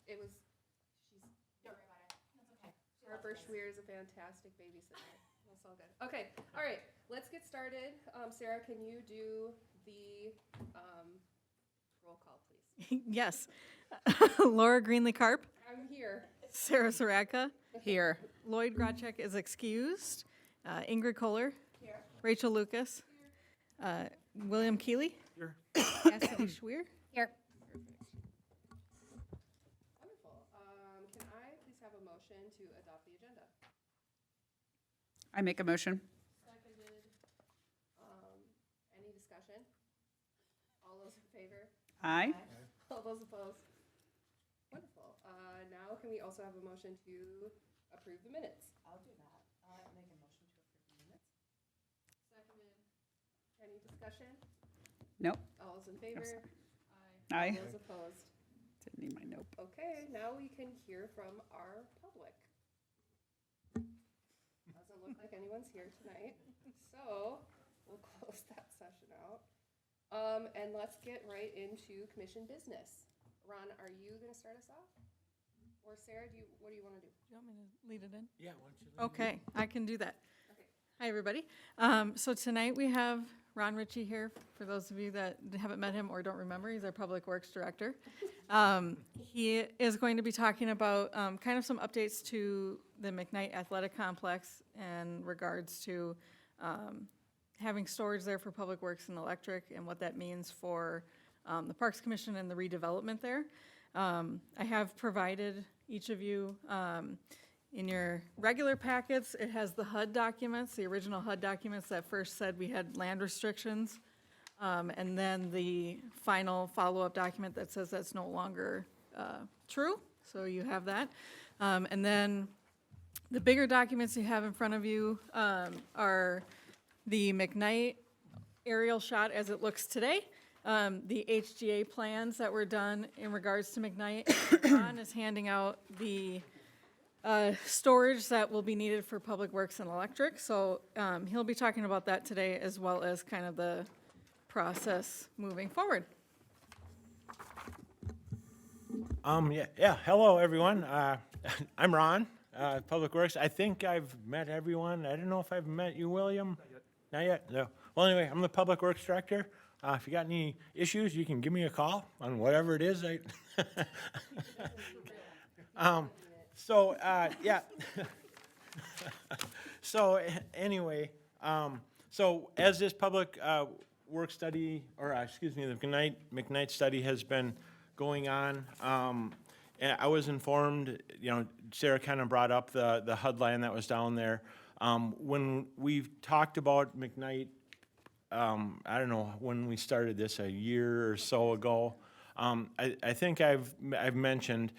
it was, Don't worry about it. That's okay. Harper Schweer is a fantastic babysitter. That's all good. Okay, all right, let's get started. Sarah, can you do the roll call, please? Yes. Laura Greenlee-Karp, I'm here. Sarah Zahradka. Here. Lloyd Grachek is excused. Ingrid Koller. Here. Rachel Lucas. William Keeley. Here. Cassidy Schweer. Here. Wonderful. Can I please have a motion to adopt the agenda? I make a motion. Seconded. Any discussion? All those in favor? Aye. All those opposed? Wonderful. Now can we also have a motion to approve the minutes? I'll do that. I'll make a motion to approve the minutes. Seconded. Any discussion? Nope. All those in favor? Aye. All those opposed? Didn't need my nope. Okay, now we can hear from our public. Doesn't look like anyone's here tonight, so we'll close that session out. And let's get right into commission business. Ron, are you gonna start us off? Or Sarah, what do you wanna do? Do you want me to lead it in? Yeah, why don't you? Okay, I can do that. Okay. Hi, everybody. So tonight we have Ron Ritchie here. For those of you that haven't met him or don't remember, he's our Public Works Director. He is going to be talking about kind of some updates to the McKnight Athletic Complex in regards to having storage there for Public Works and Electric and what that means for the Parks Commission and the redevelopment there. I have provided each of you in your regular packets, it has the HUD documents, the original HUD documents that first said we had land restrictions. And then the final follow-up document that says that's no longer true, so you have that. And then the bigger documents you have in front of you are the McKnight aerial shot as it looks today, the HGA plans that were done in regards to McKnight. Ron is handing out the storage that will be needed for Public Works and Electric, so he'll be talking about that today as well as kind of the process moving forward. Yeah. Hello, everyone. I'm Ron, Public Works. I think I've met everyone. I don't know if I've met you, William. Not yet. No. Well, anyway, I'm the Public Works Director. If you got any issues, you can give me a call on whatever it is. Yeah. So anyway, so as this public work study, or excuse me, the McKnight study has been going on, and I was informed, Sarah kind of brought up the HUD land that was down there. When we've talked about McKnight, I don't know when we started this, a year or so ago. I think I've mentioned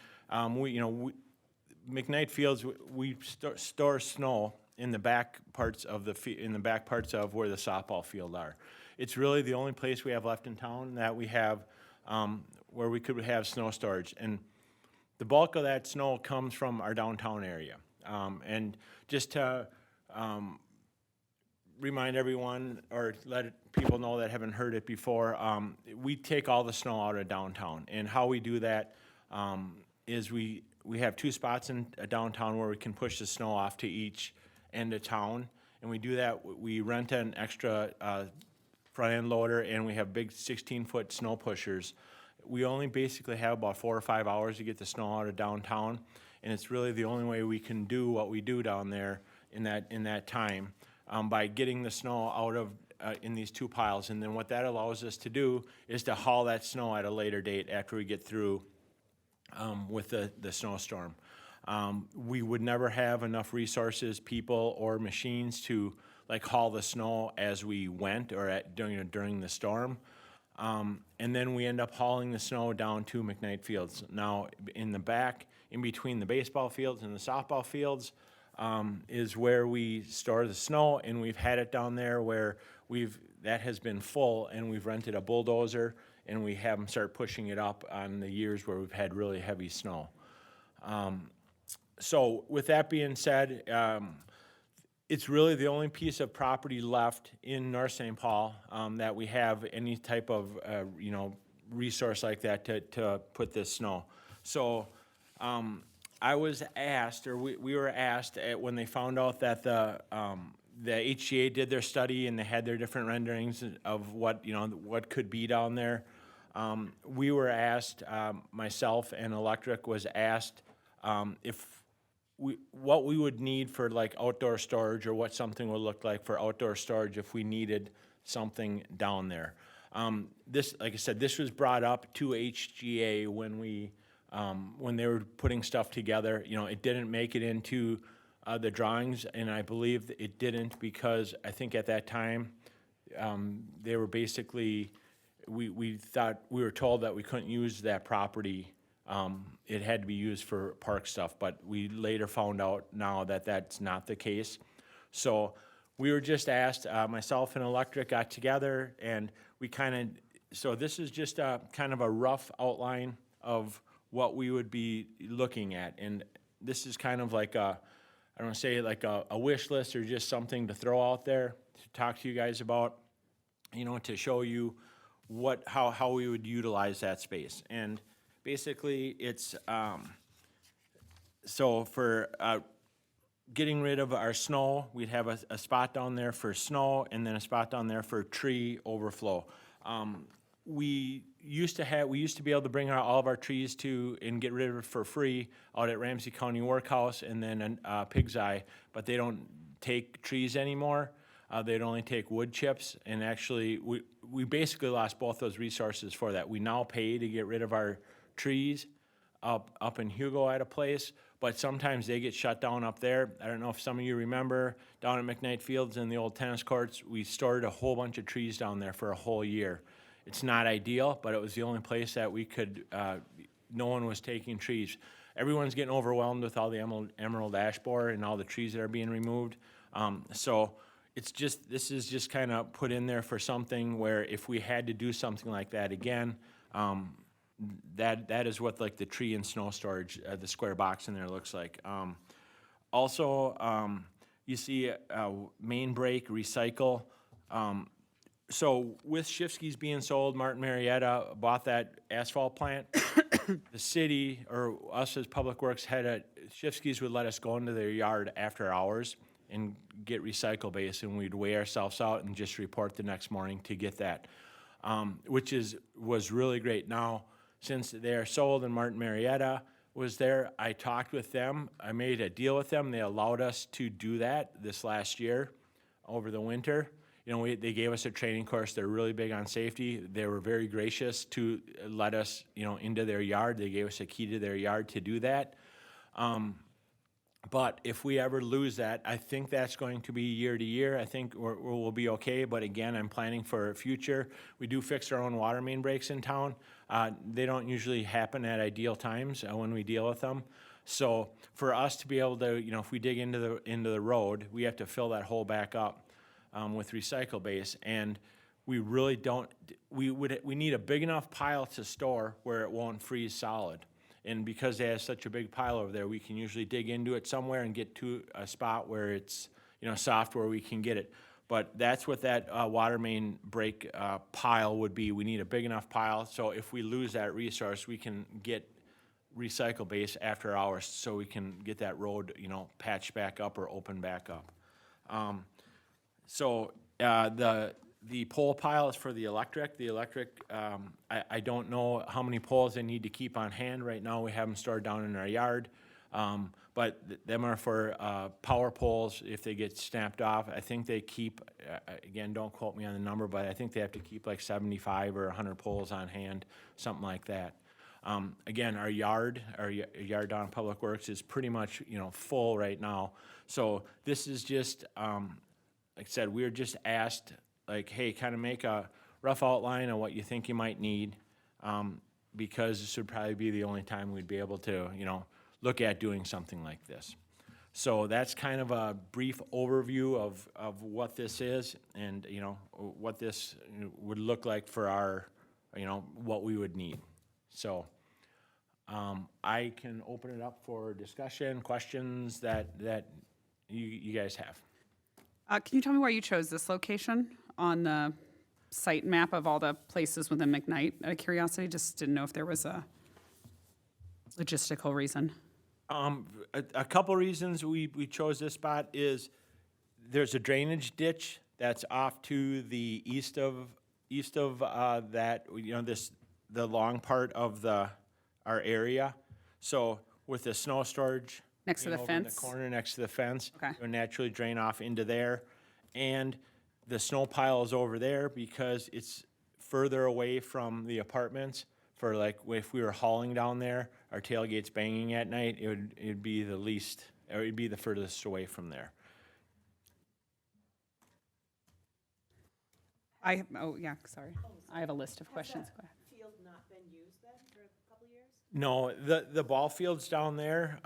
McKnight Fields, we store snow in the back parts of where the softball field are. It's really the only place we have left in town that we have where we could have snow storage, and the bulk of that snow comes from our downtown area. And just to remind everyone, or let people know that haven't heard it before, we take all the snow out of downtown, and how we do that is we have two spots in downtown where we can push the snow off to each end of town, and we do that. We rent an extra front end loader, and we have big 16-foot snow pushers. We only basically have about 4 or 5 hours to get the snow out of downtown, and it's really the only way we can do what we do down there in that time, by getting the snow out of in these two piles. And then what that allows us to do is to haul that snow at a later date after we get through with the snowstorm. We would never have enough resources, people, or machines to haul the snow as we went or during the storm. And then we end up hauling the snow down to McKnight Fields. Now, in the back, in between the baseball fields and the softball fields, is where we store the snow, and we've had it down there where that has been full, and we've rented a bulldozer, and we have them start pushing it up on the years where we've had really heavy snow. So with that being said, it's really the only piece of property left in North St. Paul that we have any type of resource like that to put this snow. So I was asked, or we were asked when they found out that the HGA did their study and they had their different renderings of what, what could be down there. We were asked, myself and Electric was asked, what we would need for like outdoor storage, or what something would look like for outdoor storage if we needed something down there. This, like I said, this was brought up to HGA when they were putting stuff together. It didn't make it into the drawings, and I believe that it didn't because I think at that time, they were basically, we were told that we couldn't use that property. It had to be used for park stuff, but we later found out now that that's not the case. So we were just asked, myself and Electric got together, and we so this is just a kind of a rough outline of what we would be looking at. And this is kind of like I don't want to say like a wish list, or just something to throw out there to talk to you guys about, to show you how we would utilize that space. And basically it's, so for getting rid of our snow, we'd have a spot down there for snow, and then a spot down there for tree overflow. We used to be able to bring all of our trees and get rid of it for free out at Ramsey County Workhouse and then Pig's Eye, but they don't take trees anymore. They'd only take wood chips, and actually we basically lost both those resources for that. We now pay to get rid of our trees up in Hugo at a place, but sometimes they get shut down up there. I don't know if some of you remember, down at McKnight Fields in the old tennis courts, we stored a whole bunch of trees down there for a whole year. It's not ideal, but it was the only place that we could, no one was taking trees. Everyone's getting overwhelmed with all the emerald ash borer and all the trees that are being removed. So this is just kind of put in there for something where if we had to do something like that again, that is what like the tree and snow storage, the square box in there looks like. Also, you see main break, recycle. So with Shifsky's being sold, Martin Marietta bought that asphalt plant. The city, or us as Public Works, Shifsky's would let us go into their yard after hours and get recycle base, and we'd weigh ourselves out and just report the next morning to get that, which was really great. Now, since they're sold and Martin Marietta was there, I talked with them. I made a deal with them. They allowed us to do that this last year over the winter. They gave us a training course. They're really big on safety. They were very gracious to let us, into their yard. They gave us a key to their yard to do that. But if we ever lose that, I think that's going to be year to year. I think we'll be okay, but again, I'm planning for future. We do fix our own water main breaks in town. They don't usually happen at ideal times when we deal with them. So for us to be able to, if we dig into the road, we have to fill that hole back up with recycle base, and we really don't. We need a big enough pile to store where it won't freeze solid. And because they have such a big pile over there, we can usually dig into it somewhere and get to a spot where it's, soft, where we can get it. But that's what that water main break pile would be. We need a big enough pile, so if we lose that resource, we can get recycle base after hours, so we can get that road, patched back up or open back up. So the pole pile is for the electric. The electric, I don't know how many poles they need to keep on hand. Right now, we have them stored down in our yard. But them are for power poles if they get snapped off. I think they keep, again, don't quote me on the number, but I think they have to keep like 75 or 100 poles on hand, something like that. Again, our yard down in Public Works is pretty much, full right now. So this is just, like I said, we were just asked, like, hey, kind of make a rough outline of what you think you might need, because this would probably be the only time we'd be able to, look at doing something like this. So that's kind of a brief overview of what this is and, what this would look like for our, what we would need. So I can open it up for discussion, questions that you guys have. Can you tell me why you chose this location on the site map of all the places within McKnight? Out of curiosity, just didn't know if there was a logistical reason? A couple reasons we chose this spot is there's a drainage ditch that's off to the east of that, the long part of our area. So with the snow storage. Next to being the over in fence? the corner next to the fence. Okay. It will naturally drain off into there. And the snow pile is over there because it's further away from the apartments. For like, if we were hauling down there, our tailgates banging at night, it'd be the least, or it'd be the furthest away from there. Sorry. I have a list of questions. Go ahead. Field not been used then for a couple years? No, the ball fields down there,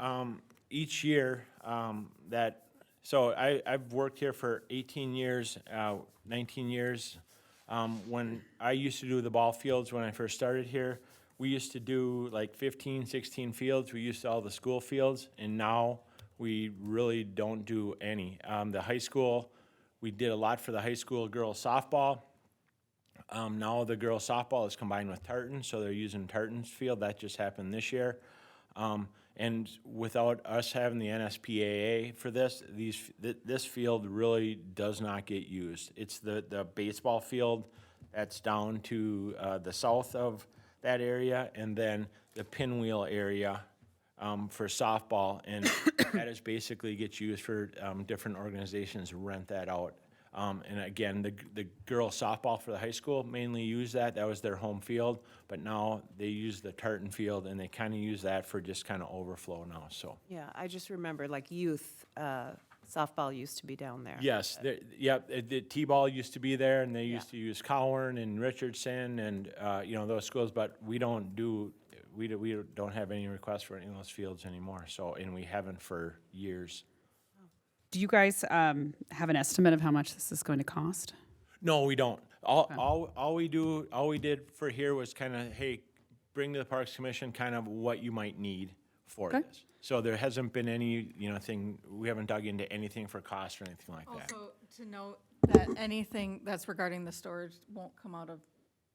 each year, I've worked here for 18 years, 19 years. When I used to do the ball fields when I first started here, we used to do like 15, 16 fields. We used to all the school fields, and now we really don't do any. The high school, we did a lot for the high school girls softball. Now the girls softball is combined with tartan, so they're using tartan's field. That just happened this year. And without us having the NSPAA for this field really does not get used. It's the baseball field that's down to the south of that area, and then the pinwheel area for softball, and that is basically gets used for different organizations to rent that out. And again, the girls softball for the high school mainly use that. That was their home field, but now they use the tartan field, and they kind of use that for just kind of overflow now, so. Yeah, I just remember like youth, softball used to be down there. Yes, the T-ball used to be there, and they used to use Cowern and Richardson and, those schools, but we don't have any requests for any of those fields anymore, so, and we haven't for years. Do you guys have an estimate of how much this is going to cost? No, we don't. All we did for here was kind of, hey, bring to the Parks Commission kind of what you might need for Okay. this. So there hasn't been any, we haven't dug into anything for cost or anything like that. Also, to note that anything that's regarding the storage won't come out of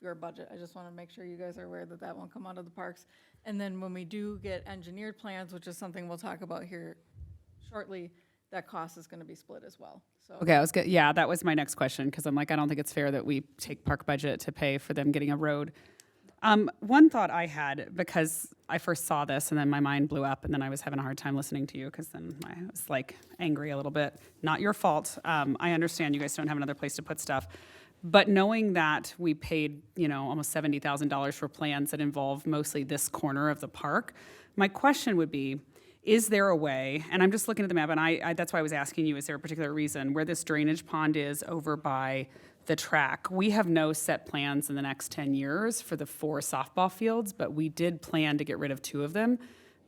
your budget. I just want to make sure you guys are aware that that won't come out of the parks. And then when we do get engineered plans, which is something we'll talk about here shortly, that cost is going to be split as well. So Okay, that was my next question, because I'm like, I don't think it's fair that we take park budget to pay for them getting a road. One thought I had, because I first saw this and then my mind blew up, and then I was having a hard time listening to you, because then I was like angry a little bit. Not your fault. I understand you guys don't have another place to put stuff. But knowing that we paid, almost $70,000 for plans that involve mostly this corner of the park, my question would be, is there a way, and I'm just looking at the map, and I that's why I was asking you, is there a particular reason where this drainage pond is over by the track? We have no set plans in the next 10 years for the 4 softball fields, but we did plan to get rid of 2 of them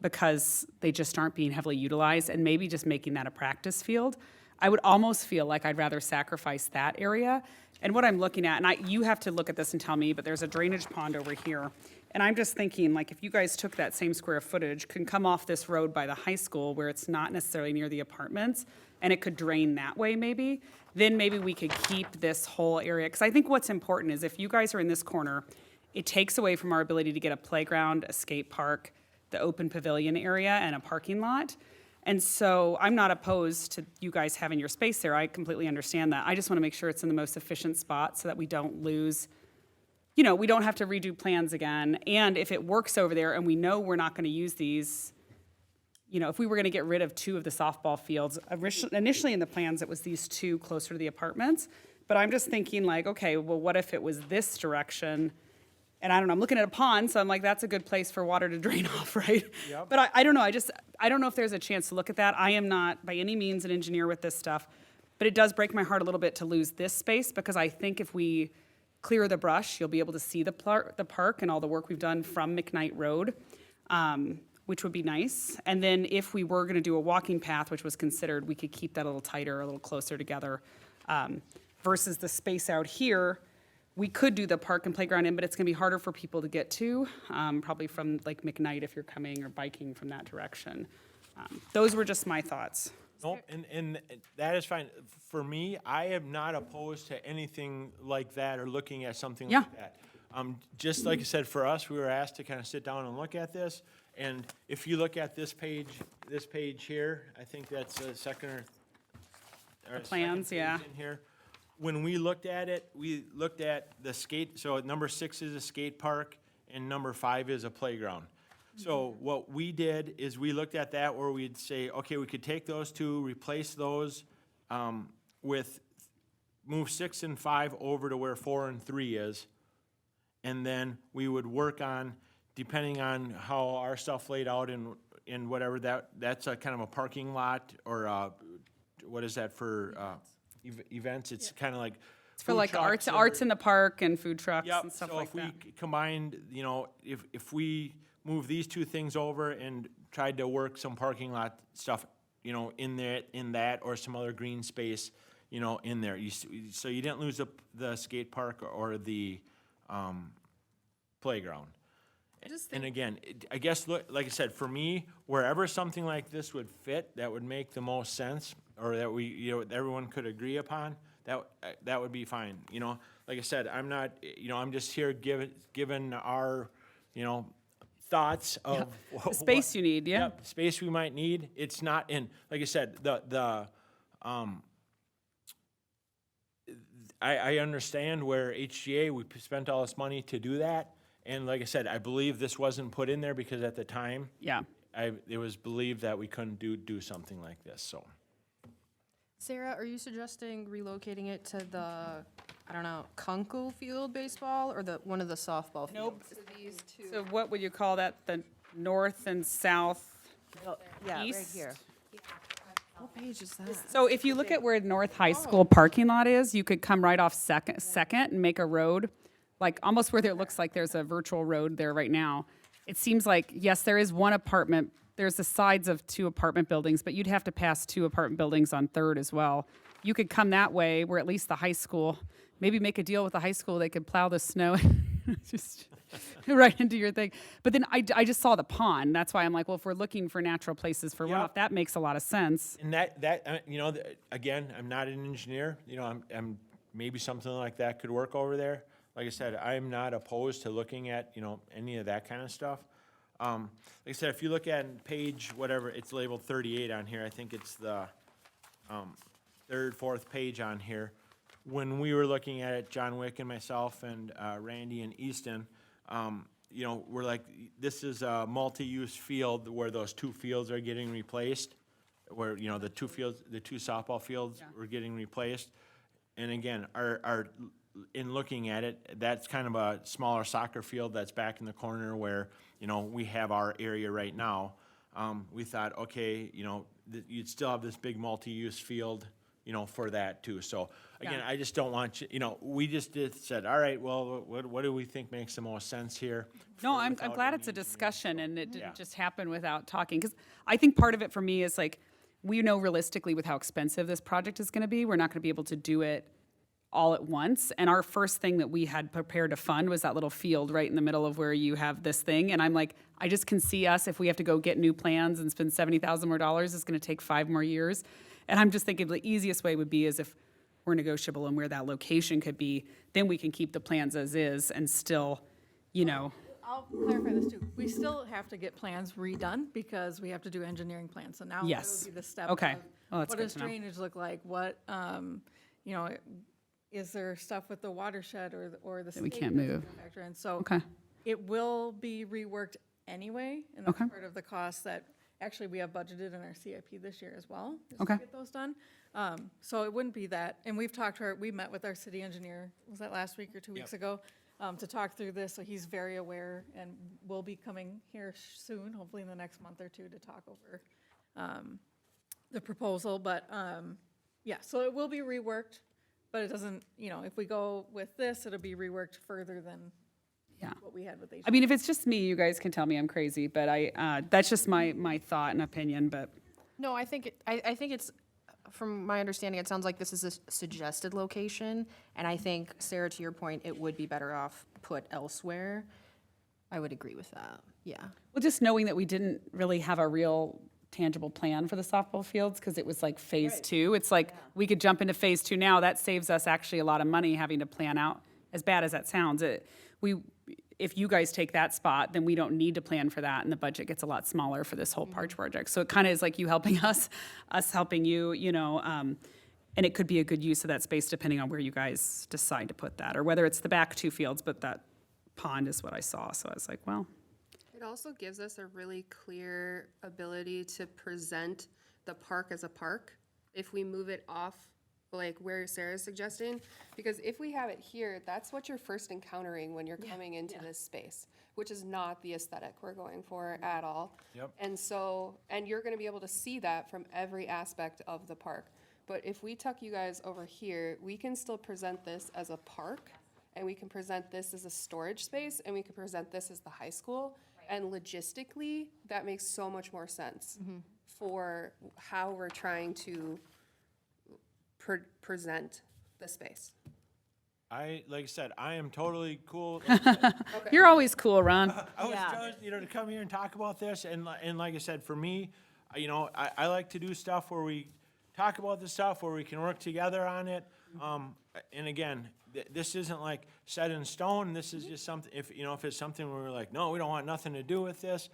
because they just aren't being heavily utilized, and maybe just making that a practice field. I would almost feel like I'd rather sacrifice that area. And what I'm looking at, and you have to look at this and tell me, but there's a drainage pond over here. And I'm just thinking, like, if you guys took that same square footage, can come off this road by the high school where it's not necessarily near the apartments, and it could drain that way maybe, then maybe we could keep this whole area. Because I think what's important is if you guys are in this corner, it takes away from our ability to get a playground, a skate park, the open pavilion area, and a parking lot. And so I'm not opposed to you guys having your space there. I completely understand that. I just want to make sure it's in the most efficient spot so that we don't lose, we don't have to redo plans again. And if it works over there and we know we're not going to use these, if we were going to get rid of 2 of the softball fields, initially in the plans, it was these 2 closer to the apartments. But I'm just thinking like, okay, well, what if it was this direction? And I don't know, I'm looking at a pond, so I'm like, that's a good place for water to drain off, right? Yep. But I don't know, I don't know if there's a chance to look at that. I am not by any means an engineer with this stuff, but it does break my heart a little bit to lose this space, because I think if we clear the brush, you'll be able to see the park and all the work we've done from McKnight Road, which would be nice. And then if we were gonna do a walking path, which was considered, we could keep that a little tighter, a little closer together, versus the space out here. We could do the park and playground in, but it's gonna be harder for people to get to, probably from like McKnight if you're coming or biking from that direction. Those were just my thoughts. Nope, and that is fine. For me, I am not opposed to anything like that or looking at something Yeah. like that. Just like I said, for us, we were asked to kind of sit down and look at this. And if you look at this page here, I think that's the second or second plans, page yeah. in here. When we looked at it, we looked at the skate, so number 6 is a skate park, and number 5 is a playground. So what we did is we looked at that where we'd say, okay, we could take those two, replace those move 6 and 5 over to where 4 and 3 is. And then we would work on, depending on how our stuff laid out and whatever, that's a kind of a parking lot or what is that for events? It's kind of like It's for food like trucks arts in the park and food trucks Yep, and stuff so like if we that. combined, if we move these two things over and tried to work some parking lot stuff, in that or some other green space, in there, so you didn't lose the skate park or the playground. And again, I guess, like I said, for me, wherever something like this would fit, that would make the most sense, or that everyone could agree upon, that would be fine. Like I said, I'm not, I'm just here given our, thoughts of The space you need, yeah? Yep, space we might need. It's not in, like I said, I understand where HGA, we spent all this money to do that. And like I said, I believe this wasn't put in there because at the time, Yeah. it was believed that we couldn't do something like this, so. Sarah, are you suggesting relocating it to the, I don't know, Kunkel field baseball or one of the softball fields? So these two. So what would you call that, the north and south? Oh, yeah, right East? here. What page is that? So if you look at where North High School parking lot is, you could come right off Second and make a road, like almost where there looks like there's a virtual road there right now. It seems like, yes, there is one apartment, there's the sides of 2 apartment buildings, but you'd have to pass 2 apartment buildings on Third as well. You could come that way, where at least the high school, maybe make a deal with the high school, they could plow the snow just right into your thing. But then I just saw the pond, that's why I'm like, well, if we're looking for natural places for runoff, Yep. that makes a lot of sense. And again, I'm not an engineer, I'm maybe something like that could work over there. Like I said, I'm not opposed to looking at, any of that kind of stuff. Like I said, if you look at page, whatever, it's labeled 38 on here, I think it's the 3rd, 4th page on here. When we were looking at it, John Wick and myself and Randy and Easton, we're like, this is a multi-use field where those 2 fields are getting replaced, where, the 2 softball fields were getting replaced. And again, in looking at it, that's kind of a smaller soccer field that's back in the corner where, we have our area right now. We thought, okay, you'd still have this big multi-use field, for that too. So again, Yeah. I just don't want you, we just said, all right, well, what do we think makes the most sense here? No, I'm without glad any it's a engineering. discussion and it Yeah. didn't just happen without talking. Because I think part of it for me is like, we know realistically with how expensive this project is going to be, we're not going to be able to do it all at once. And our first thing that we had prepared to fund was that little field right in the middle of where you have this thing. And I'm like, I just can see us, if we have to go get new plans and spend $70,000 more, it's going to take 5 more years. And I'm just thinking the easiest way would be is if we're negotiable and where that location could be, then we can keep the plans as is and still, I'll clarify this too. We still have to get plans redone because we have to do engineering plans. So now that Yes. would be the step Okay. of Oh, that's what good does to know. drainage look like? What, is there stuff with the watershed or the That we state can't that's move. gonna factor in? So Okay. it will be reworked anyway, and that's Okay. part of the cost that actually we have budgeted in our CIP this year as well. is to Okay. Get those done. So it wouldn't be that, and we've we met with our city engineer, was that last week or 2 weeks ago? To talk through this, so he's very aware and will be coming here soon, hopefully in the next month or 2 to talk over the proposal, but, yeah, so it will be reworked, but it doesn't, if we go with this, it'll be reworked further than Yeah. what we had with HGA. I mean, if it's just me, you guys can tell me I'm crazy, but that's just my thought and opinion, but. No, I think it's, from my understanding, it sounds like this is a suggested location. And I think, Sarah, to your point, it would be better off put elsewhere. I would agree with that, yeah. Well, just knowing that we didn't really have a real tangible plan for the softball fields, because it was like phase 2. It's like, we could jump into phase 2 now. That saves us actually a lot of money having to plan out, as bad as that sounds. if you guys take that spot, then we don't need to plan for that, and the budget gets a lot smaller for this whole park project. So it kind of is like you helping us helping you, and it could be a good use of that space depending on where you guys decide to put that, or whether it's the back 2 fields, but that pond is what I saw, so I was like, well, It also gives us a really clear ability to present the park as a park if we move it off, like where Sarah's suggesting. Because if we have it here, that's what you're first encountering when you're coming into this space, which is not the aesthetic we're going for at all. Yep. And so, and you're gonna be able to see that from every aspect of the park. But if we tuck you guys over here, we can still present this as a park, and we can present this as a storage space, and we can present this as the high school. And logistically, that makes so much more sense for how we're trying to present the space. Like I said, I am totally cool. you're always cool, Ron. I was Yeah. just, to come here and talk about this, and like I said, for me, I like to do stuff where we talk about the stuff, where we can work together on it. And again, this isn't like set in stone, this is just something, if it's something where we're like, no, we don't want nothing to do with this,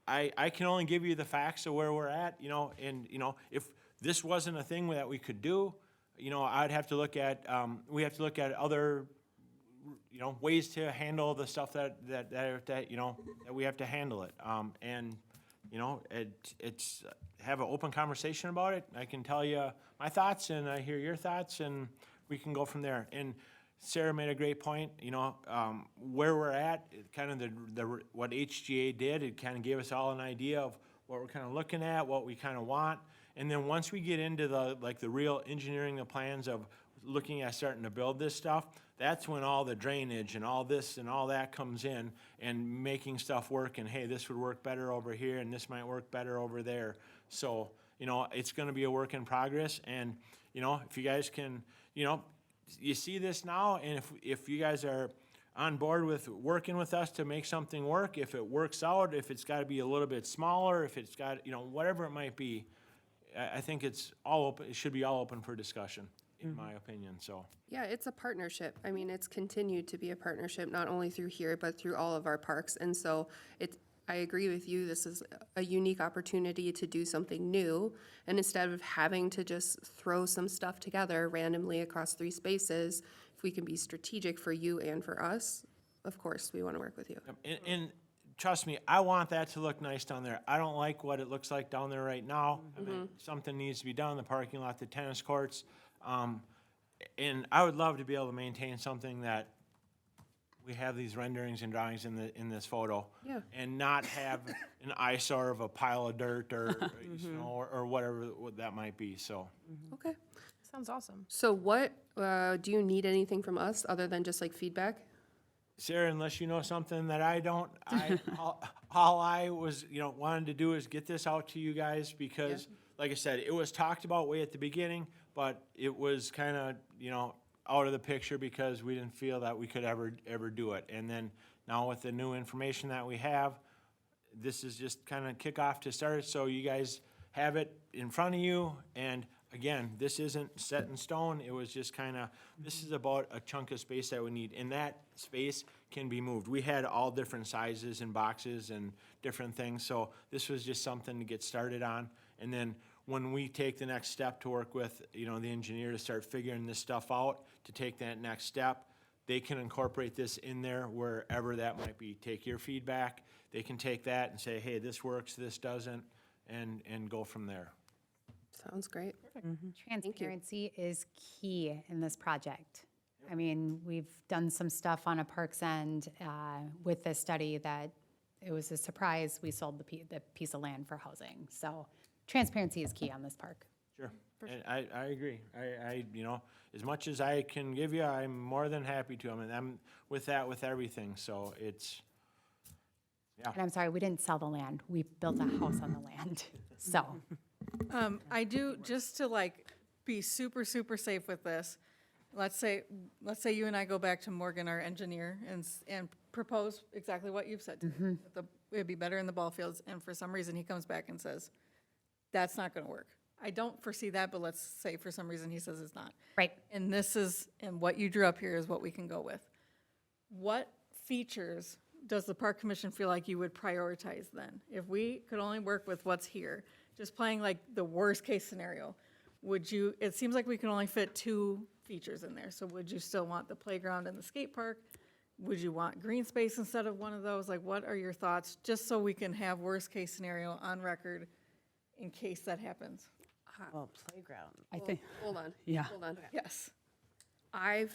I can only give you the facts of where we're at, and, if this wasn't a thing that we could do, I'd have to look at, we have to look at other, ways to handle the stuff that we have to handle it. And, it's, have an open conversation about it. I can tell you my thoughts, and I hear your thoughts, and we can go from there. And Sarah made a great point, where we're at, kind of the what HGA did, it kind of gave us all an idea of what we're kind of looking at, what we kind of want. And then once we get into the real engineering, the plans of looking at starting to build this stuff, that's when all the drainage and all this and all that comes in, and making stuff work, and hey, this would work better over here, and this might work better over there. So, it's gonna be a work in progress, and, if you guys can, you see this now, and if you guys are on board with working with us to make something work, if it works out, if it's gotta be a little bit smaller, if it's got, whatever it might be, I think it's all open, it should be all open for discussion, in my opinion, so. Yeah, it's a partnership. I mean, it's continued to be a partnership, not only through here, but through all of our parks. And so I agree with you, this is a unique opportunity to do something new. And instead of having to just throw some stuff together randomly across 3 spaces, if we can be strategic for you and for us, of course, we want to work with you. And trust me, I want that to look nice down there. I don't like what it looks like down there right now. I mean, something needs to be done, the parking lot, the tennis courts. And I would love to be able to maintain something that we have these renderings and drawings in this photo. Yeah. And not have an eyesore of a pile of dirt or, or whatever that might be, so. Okay. Sounds awesome. So what, do you need anything from us other than just like feedback? Sarah, unless you know something that I don't, all I was, wanted to do is get this out to you guys because, like I said, it was talked about way at the beginning, but it was kind of, out of the picture because we didn't feel that we could ever do it. And then now with the new information that we have, this is just kind of kickoff to start, so you guys have it in front of you. And again, this isn't set in stone. It was just kind of, this is about a chunk of space that we need, and that space can be moved. We had all different sizes and boxes and different things, so this was just something to get started on. And then when we take the next step to work with, the engineer to start figuring this stuff out, to take that next step, they can incorporate this in there wherever that might be. Take your feedback, they can take that and say, hey, this works, this doesn't, and go from there. Sounds great. Transparency is key in this project. I mean, we've done some stuff on a Parks End with this study that it was a surprise we sold the piece of land for housing. So transparency is key on this park. Sure, and I agree. I as much as I can give you, I'm more than happy to. I mean, I'm with that with everything, so it's, And I'm sorry, we didn't sell the land. We built a house on the land. So, I do, just to be super, super safe with this, let's say you and I go back to Morgan, our engineer, and propose exactly what you've said. It'd be better in the ball fields, and for some reason he comes back and says, that's not gonna work. I don't foresee that, but let's say for some reason he says it's not. right. And and what you drew up here is what we can go with. what features does the park commission feel like you would prioritize then? If we could only work with what's here, just playing like the worst case scenario, would you, it seems like we can only fit 2 features in there, so would you still want the playground and the skate park? Would you want green space instead of one of those? Like, what are your thoughts, just so we can have worst case scenario on record in case that happens? Well, playground. I think, Hold on. Yeah. Hold on. Yes. I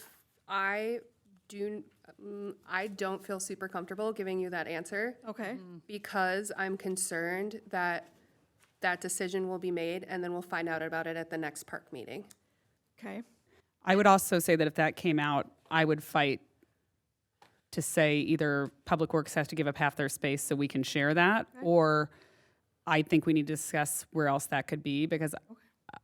don't feel super comfortable giving you that answer Okay. because I'm concerned that that decision will be made and then we'll find out about it at the next park meeting. Okay. I would also say that if that came out, I would fight to say either Public Works has to give up half their space so we can share that, or I think we need to discuss where else that could be, because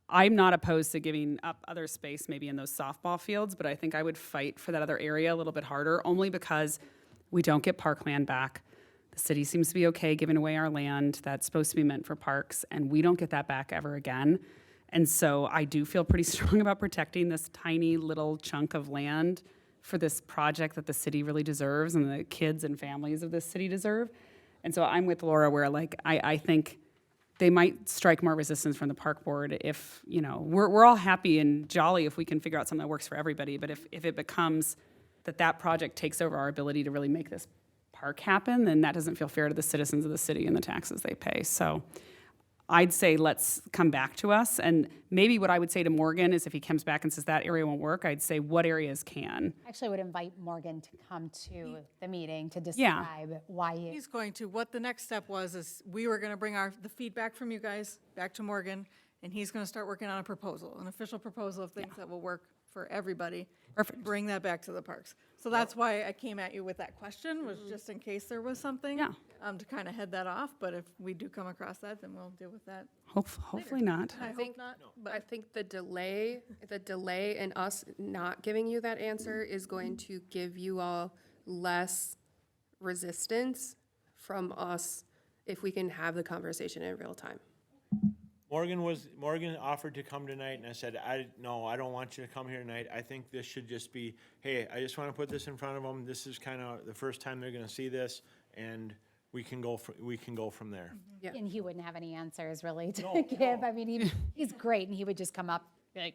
I'm not opposed to giving up other space maybe in those softball fields, but I think I would fight for that other area a little bit harder, only because we don't get parkland back. The city seems to be okay giving away our land that's supposed to be meant for parks, and we don't get that back ever again. And so I do feel pretty strong about protecting this tiny little chunk of land for this project that the city really deserves and the kids and families of this city deserve. And so I'm with Laura where, like, I think they might strike more resistance from the park board if, you know, we're all happy and jolly if we can figure out something that works for everybody. But if it becomes that project takes over our ability to really make this park happen, then that doesn't feel fair to the citizens of the city and the taxes they pay. So I'd say let's come back to us. And maybe what I would say to Morgan is if he comes back and says that area won't work, I'd say what areas can. Actually, I would invite Morgan to come to the meeting to Yeah. describe why he. He's going to, what the next step was is we were going to bring the feedback from you guys back to Morgan, and he's going to start working on a proposal, an official proposal of things that will work for everybody. Perfect. Bring that back to the parks. So that's why I came at you with that question, was just in case there was something. Yeah. To kind of head that off, but if we do come across that, then we'll deal with that. Hopefully not. I think- hope not, I but think the delay in us not giving you that answer is going to give you all less resistance from us if we can have the conversation in real time. Morgan offered to come tonight, and I said, I don't want you to come here tonight. I think this should just be, hey, I just want to put this in front of them. This is kind of the first time they're going to see this, and we can go from there. Yeah. And he wouldn't have any answers really to No, give. I mean, he's great, and he would just come up, be like,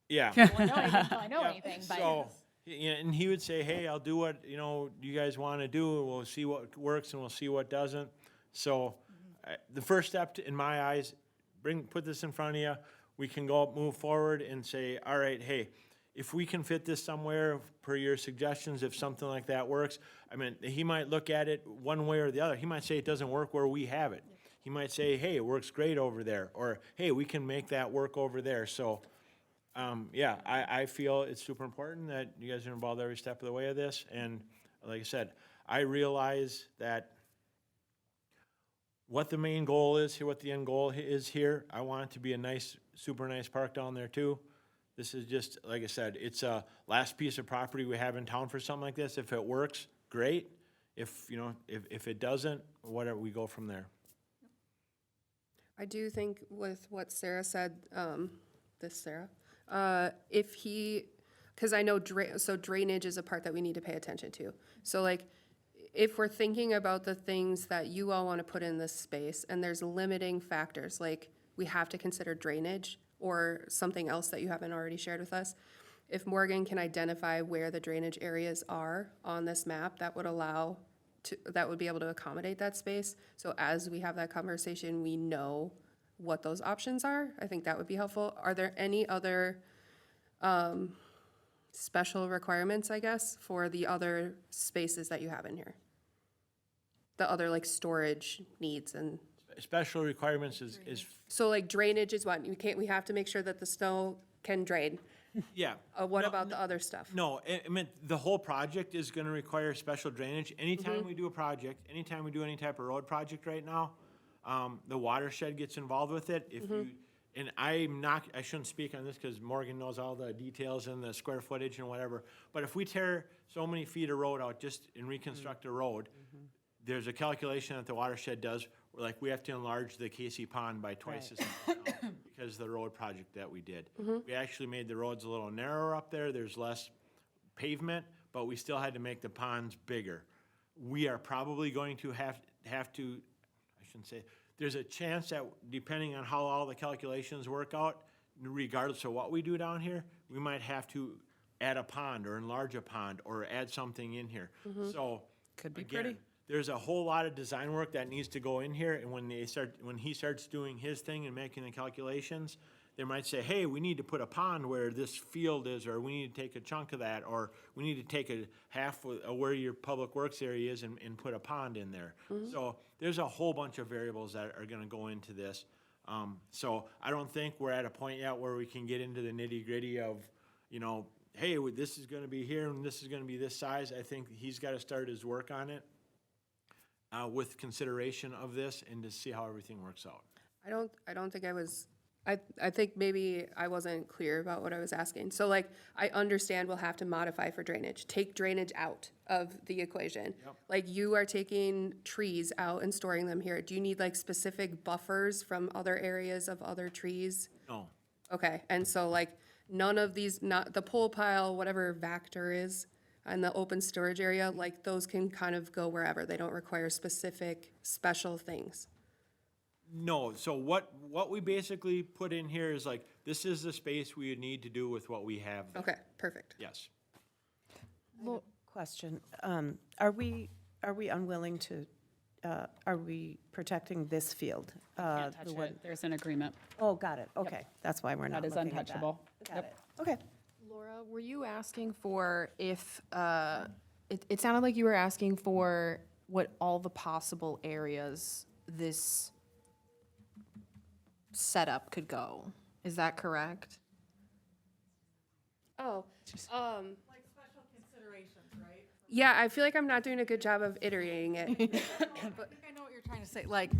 Yeah. I don't know anything until I know Yeah, anything, but. So, yeah, and he would say, hey, I'll do what, you guys want to do, and we'll see what works and we'll see what doesn't. So, the first step in my eyes, put this in front of you, we can move forward and say, all right, hey, if we can fit this somewhere per your suggestions, if something like that works, I mean, he might look at it one way or the other. He might say it doesn't work where we have it. He might say, hey, it works great over there, or hey, we can make that work over there. So, yeah, I feel it's super important that you guys are involved every step of the way of this. And like I said, I realize that what the main goal is here, what the end goal is here. I want it to be a nice, super nice park down there too. This is just, like I said, it's a last piece of property we have in town for something like this. If it works, great. If it doesn't, whatever, we go from there. I do think with what Sarah said, because I know drainage is a part that we need to pay attention to. So like, if we're thinking about the things that you all want to put in this space and there's limiting factors, like we have to consider drainage or something else that you haven't already shared with us, if Morgan can identify where the drainage areas are on this map, that would be able to accommodate that space. So as we have that conversation, we know what those options are. I think that would be helpful. Are there any other special requirements, I guess, for the other spaces that you have in here? The other like storage needs and, Special requirements is so like drainage is what, we have to make sure that the snow can drain. yeah. What No, about the other stuff? No, I mean, the whole project is gonna require special drainage. Anytime we do a project, anytime we do any type of road project right now, the watershed gets involved with it. If you, and I shouldn't speak on this because Morgan knows all the details and the square footage and whatever, but if we tear so many feet of road out just and reconstruct a road, there's a calculation that the watershed does, where like we have to enlarge the Casey Pond by twice as much now because of the road project that we did. We actually made the roads a little narrower up there. There's less pavement, but we still had to make the ponds bigger. We are probably going to have to, I shouldn't say, there's a chance that depending on how all the calculations work out, regardless of what we do down here, we might have to add a pond or enlarge a pond or add something in here. So, Could be again, pretty. there's a whole lot of design work that needs to go in here, and when he starts doing his thing and making the calculations, they might say, hey, we need to put a pond where this field is, or we need to take a chunk of that, or we need to take a half of where your public works area is and put a pond in there. So there's a whole bunch of variables that are gonna go into this. So I don't think we're at a point yet where we can get into the nitty-gritty of, you know, hey, this is gonna be here and this is gonna be this size. I think he's gotta start his work on it with consideration of this and to see how everything works out. I don't think I think maybe I wasn't clear about what I was asking. So like, I understand we'll have to modify for drainage, take drainage out of the equation. Like you are taking trees out and storing them here. Do you need like specific buffers from other areas of other trees? No, Okay, and so like, none of these, not the pole pile, whatever Vector is, and the open storage area, like those can kind of go wherever. They don't require specific, special things. no, so what we basically put in here is like, this is the space we would need to do with what we have there. Okay, perfect. Yes. Question, are we unwilling to, are we protecting this field? Can't the touch one- it. There's an agreement. Oh, got it, okay, that's why we're not That is looking at untouchable. Got Yep. it, okay. Laura, were you asking for if, it sounded like you were asking for what all the possible areas this setup could go. Is that correct? Oh, Like special considerations, right? yeah, I feel like I'm not doing a good job of iterating it. I think I know what you're trying to say, like,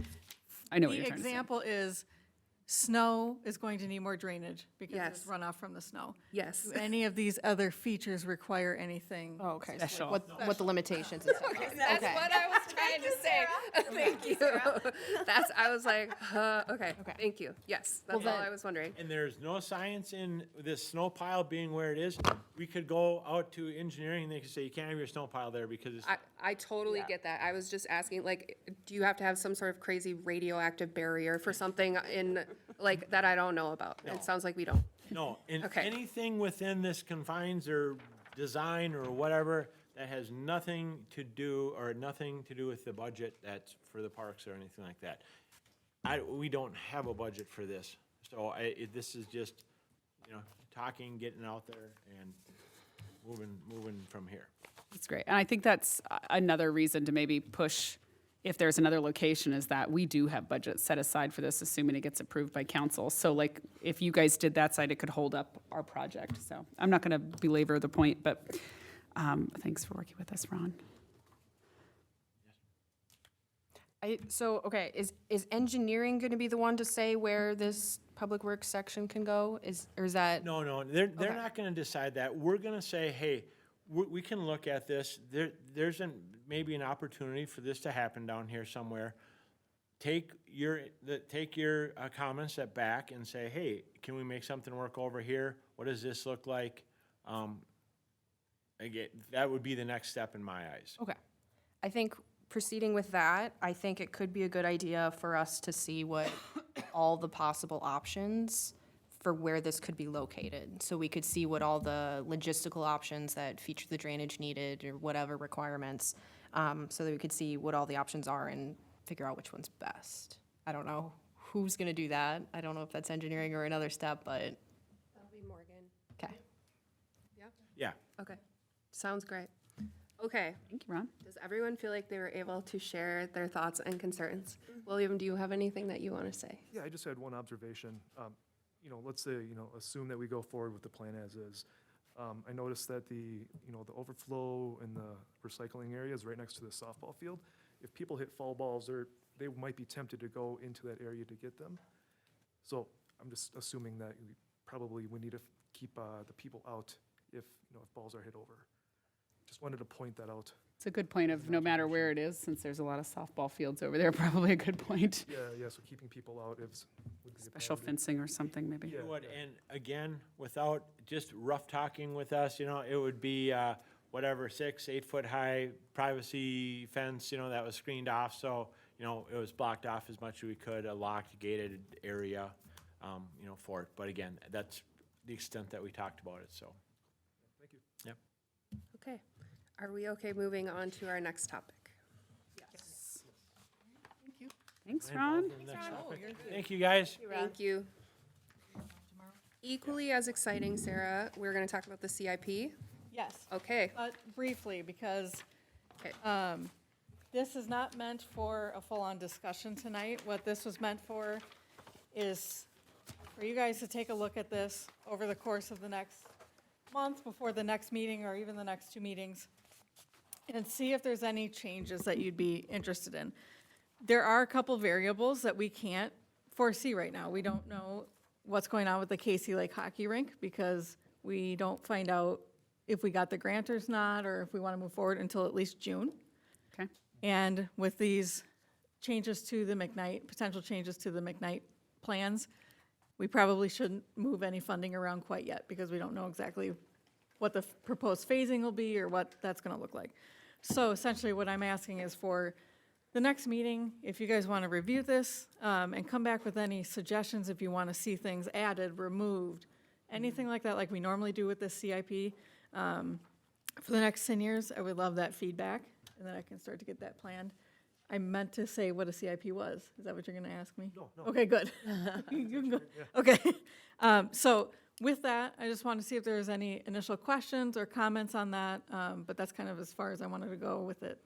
I know what the you're trying to say. example is, snow is going to need more drainage because Yes. there's runoff from the snow. Yes. Do any of these other features require anything? Oh, okay. Special. What the limitations and stuff are. That's what I was trying to say. Thank you. I was like, okay, thank you. Yes, that's all I was wondering. And there's no science in this snow pile being where it is. We could go out to engineering and they could say, you can't have your snow pile there because it's, I totally get that. I was just asking, like, do you have to have some sort of crazy radioactive barrier for something in, like, that I don't know about? It sounds like we don't. no, and Okay. anything within this confines or design or whatever that has nothing to do with the budget that's for the parks or anything like that. We don't have a budget for this. So this is just, you know, talking, getting out there and moving from here. That's great. And I think that's another reason to maybe push, if there's another location, is that we do have budget set aside for this, assuming it gets approved by council. So like, if you guys did that side, it could hold up our project. So I'm not going to belabor the point, but thanks for working with us, Ron. Okay, is engineering gonna be the one to say where this public works section can go? Or is that? No, they're not gonna decide that. We're gonna say, hey, we can look at this. There's maybe an opportunity for this to happen down here somewhere. Take your comments back and say, hey, can we make something work over here? What does this look like? Again, that would be the next step in my eyes. Okay. I think proceeding with that, I think it could be a good idea for us to see what all the possible options for where this could be located. So we could see what all the logistical options that feature the drainage needed or whatever requirements, so that we could see what all the options are and figure out which one's best. I don't know who's gonna do that. I don't know if that's engineering or another step, but, That'll be Morgan. okay. Yeah. Okay, sounds great. Okay, Thank you, Ron. does everyone feel like they were able to share their thoughts and concerns? William, do you have anything that you want to say? Yeah, I just had one observation. You know, let's say, you know, assume that we go forward with the plan as is. I noticed that the overflow in the recycling area is right next to the softball field. If people hit foul balls, they might be tempted to go into that area to get them. So I'm just assuming that we need to keep the people out if balls are hit over. Just wanted to point that out. It's a good point of no matter where it is, since there's a lot of softball fields over there, probably a good point. Yeah, so keeping people out would be a Special positive. fencing or something, maybe. Yeah. And again, without just rough talking with us, it would be, whatever, 6, 8 foot high privacy fence, you know, that was screened off, so, you know, it was blocked off as much as we could, a locked gated area, you know, for it. But again, that's the extent that we talked about it, so. Thank you. Yep. Okay. Are we okay moving on to our next topic? Thanks, Ron. Thank you, guys. Thank you. Equally as exciting, Sarah, we're going to talk about the CIP. Yes. Okay. But briefly, because Okay. this is not meant for a full-on discussion tonight. What this was meant for is for you guys to take a look at this over the course of the next month, before the next meeting, or even the next 2 meetings, and see if there's any changes that you'd be interested in. There are a couple variables that we can't foresee right now. We don't know what's going on with the Casey Lake hockey rink, because we don't find out if we got the grant or not, or if we want to move forward until at least June. Okay. And with these changes to the McKnight, potential changes to the McKnight plans, we probably shouldn't move any funding around quite yet, because we don't know exactly what the proposed phasing will be or what that's going to look like. So essentially what I'm asking is for the next meeting, if you guys want to review this, and come back with any suggestions, if you want to see things added, removed, anything like that, like we normally do with this CIP. For the next 10 years, I would love that feedback, and then I can start to get that planned. I meant to say what a CIP was. Is that what you're going to ask me? No. Okay, good. You can go. Okay. So with that, I just want to see if there's any initial questions or comments on that, but that's kind of as far as I wanted to go with it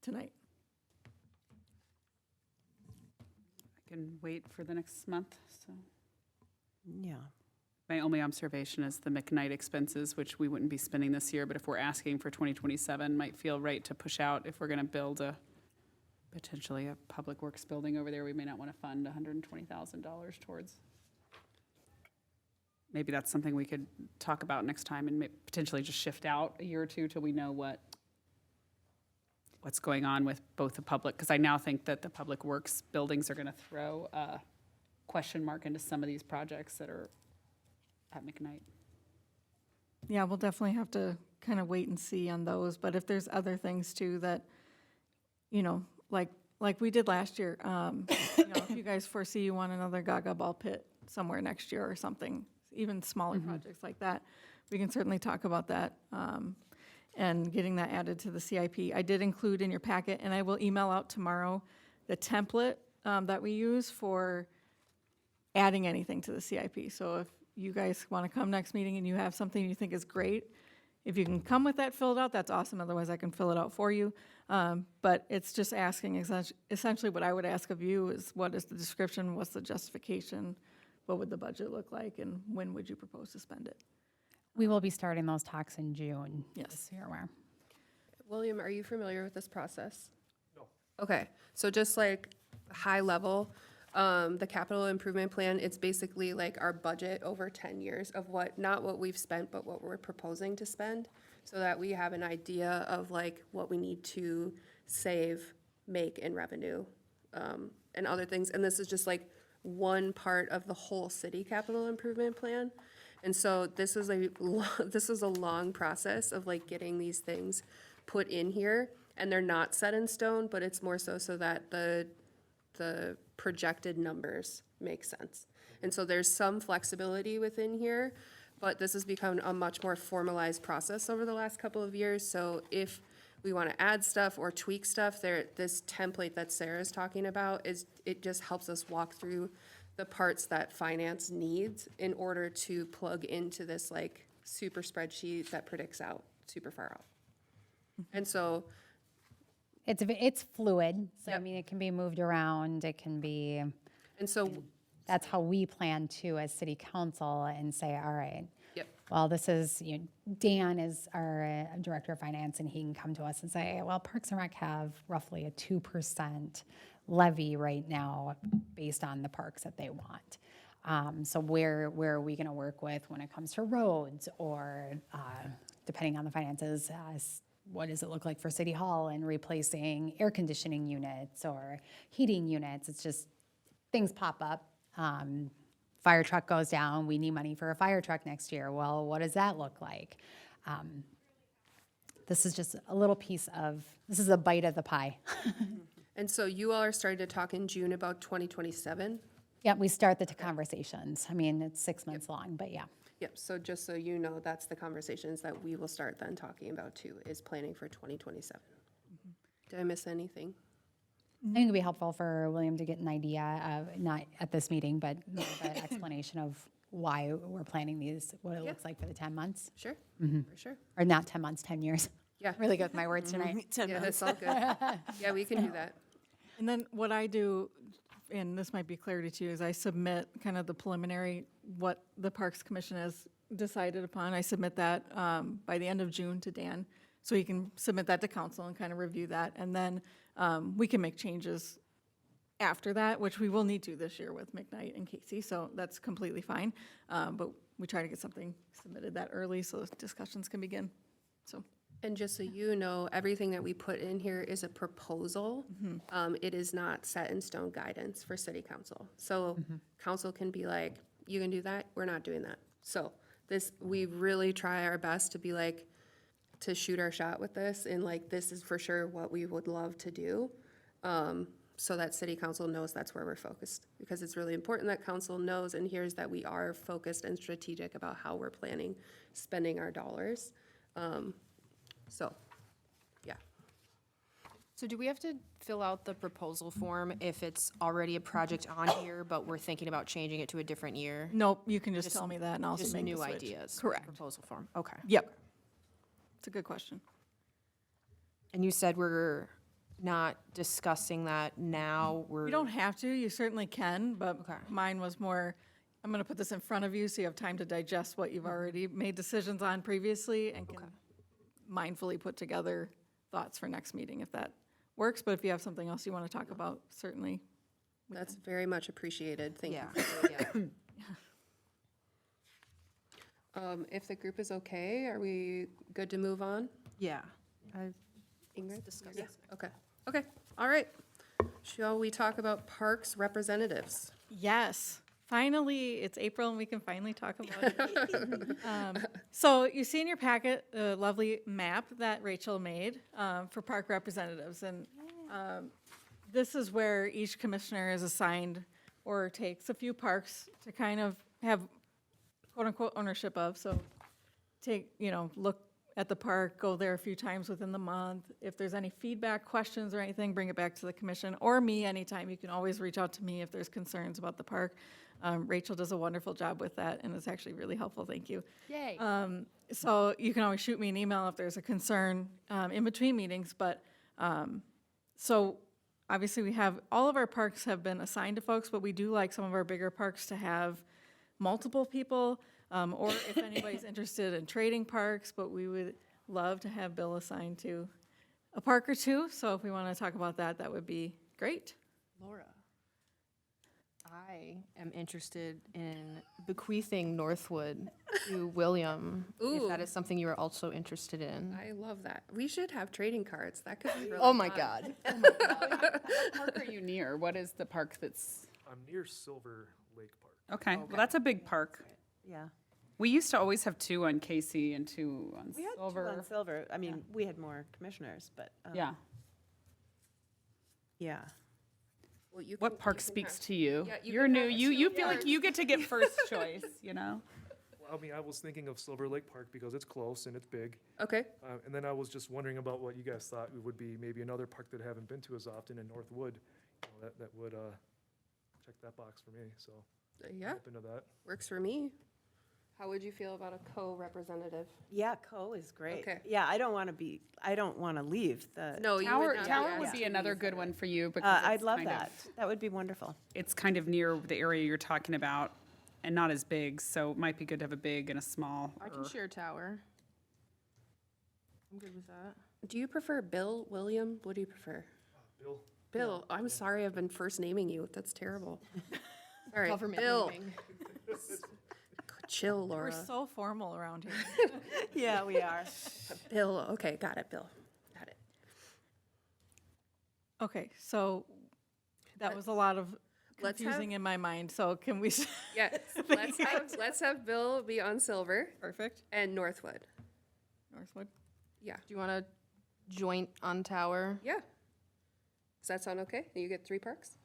tonight. I can wait for the next month, so. Yeah. My only observation is the McKnight expenses, which we wouldn't be spending this year, but if we're asking for 2027, might feel right to push out if we're going to build potentially a public works building over there. We may not want to fund $120,000 towards. Maybe that's something we could talk about next time and potentially just shift out a year or two till we know what's going on with both the public, because I now think that the public works buildings are going to throw a question mark into some of these projects that are at McKnight. Yeah, we'll definitely have to kind of wait and see on those, but if there's other things too that, you know, like we did last year, if you guys foresee you want another Gaga ball pit somewhere next year or something, even smaller projects like that, we can certainly talk about that, and getting that added to the CIP. I did include in your packet, and I will email out tomorrow, the template that we use for adding anything to the CIP. So if you guys want to come next meeting and you have something you think is great, if you can come with that filled out, that's awesome. Otherwise, I can fill it out for you. But it's just asking, essentially what I would ask of you is, what is the description, what's the justification, what would the budget look like, and when would you propose to spend it? We will be starting those talks in June. Yes. This year, where William, are you familiar with this process? No. Okay, so just like high level, the capital improvement plan, it's basically like our budget over 10 years of not what we've spent, but what we're proposing to spend, so that we have an idea of like what we need to save, make in revenue, and other things. And this is just like one part of the whole city capital improvement plan. And so this is a long process of like getting these things put in here, and they're not set in stone, but it's more so that the projected numbers make sense. And so there's some flexibility within here, but this has become a much more formalized process over the last couple of years. So if we want to add stuff or tweak stuff, this template that Sarah's talking about it just helps us walk through the parts that finance needs in order to plug into this like super spreadsheet that predicts out super far out. And so it's fluid, so I Yep. mean, it can be moved around, it can be, And so, that's how we plan to as city council and say, all right, yep, well, this is, Dan is our director of finance, and he can come to us and say, well, Parks and Rec have roughly a 2% levy right now based on the parks that they want. So where are we going to work with when it comes to roads, or depending on the finances, what does it look like for City Hall and replacing air conditioning units or heating units? It's just, things pop up. Fire truck goes down, we need money for a fire truck next year. Well, what does that look like? this is just a little piece of, this is a bite of the pie. And so you all are starting to talk in June about 2027? Yeah, we start the conversations. I mean, it's 6 months long, but yeah. Yep, so just so you know, that's the conversations that we will start then talking about too, is planning for 2027. Did I miss anything? I think it'd be helpful for William to get an idea of, not at this meeting, but more of an explanation of why we're planning these, what it Yeah. looks like for the 10 months. Sure, for sure. Or not 10 months, 10 years. Yeah. Really good with my words tonight. Yeah, that's all good. Yeah, we can do that. And then what I do, and this might be clarity to you, is I submit kind of the preliminary, what the Parks Commission has decided upon. I submit that by the end of June to Dan, so he can submit that to council and kind of review that. And then we can make changes after that, which we will need to this year with McKnight and Casey, so that's completely fine. But we try to get something submitted that early so discussions can begin, so. And just so you know, everything that we put in here is a proposal. It is not set in stone guidance for city council. So council can be like, you can do that, we're not doing that. So this, we really try our best to be like, to shoot our shot with this, and like, this is for sure what we would love to do. So that city council knows that's where we're focused, because it's really important that council knows and hears that we are focused and strategic about how we're planning, spending our dollars. So, yeah. So do we have to fill out the proposal form if it's already a project on here, but we're thinking about changing it to a different year? Nope, you can just tell me that and I'll Just make the new switch. ideas? Correct. Proposal form, okay. Yep. It's a good question. And you said we're not discussing that now, You don't have to, you certainly can, but Okay. mine was more, I'm gonna put this in front of you so you have time to digest what you've already made decisions on previously and can mindfully put together thoughts for next meeting if that works, but if you have something else you wanna talk about, certainly. That's very much appreciated. Thank you Yeah. for doing that. If the group is okay, are we good to move on? Yeah. Ingrid? Yes. Okay, okay, all right. Shall we talk about parks representatives? Yes, finally, it's April and we can finally talk about it. So you see in your packet a lovely map that Rachel made for park representatives. And this is where each commissioner is assigned or takes a few parks to kind of have quote-unquote ownership of. So take, look at the park, go there a few times within the month. If there's any feedback, questions, or anything, bring it back to the commission, or me anytime. You can always reach out to me if there's concerns about the park. Rachel does a wonderful job with that, and it's actually really helpful, thank you. Yay. So you can always shoot me an email if there's a concern in between meetings, but, so obviously we have, all of our parks have been assigned to folks, but we do like some of our bigger parks to have multiple people, or if anybody's interested in trading parks, but we would love to have Bill assigned to a park or two, so if we want to talk about that, that would be great. Laura, I am interested in bequeathing Northwood to William, if that Ooh. is something you are also interested in. I love that. We should have trading cards. That could be really Oh my fun. God. What park are you near? What is the park that's, I'm near Silver Lake Park. okay, well, that's a big park. Yeah. We used to always have 2 on Casey and 2 on We had two Silver. on Silver. I mean, we had more commissioners, but, Yeah. yeah. Well, you What can- park you can speaks have- to you? Yeah, you You're can new. have You 2 feel like parks. you get to get first choice, you know? Well, I mean, I was thinking of Silver Lake Park because it's close and it's big. Okay, And then I was just wondering about what you guys thought would be maybe another park that I haven't been to as often in Northwood. That would check that box for me, so I'm yeah, open to that. works for me. How would you feel about a co-representative? Yeah, Co is great. Okay. Yeah, I don't want to leave the. No, you Tower, would not. Tower be would asked be to another leave. good one for you because I'd it's love kind of- that. That would be wonderful. It's kind of near the area you're talking about and not as big, so it might be good to have a big and a small. I can share tower. I'm good with that. Do you prefer Bill, William? What do you prefer? Bill? Bill, I'm sorry I've been first naming you. That's terrible. All right, Government Bill. naming. Chill, We're Laura. so formal around here. Yeah, we are. Bill, okay, got it, Bill. Got it. Okay, so that was a lot of let's have- confusing in my mind, so can we, Yeah, let's have Bill be on Silver perfect, and Northwood. Northwood? Yeah. Do you want to joint on tower? Yeah. Does that sound okay? You get 3 parks?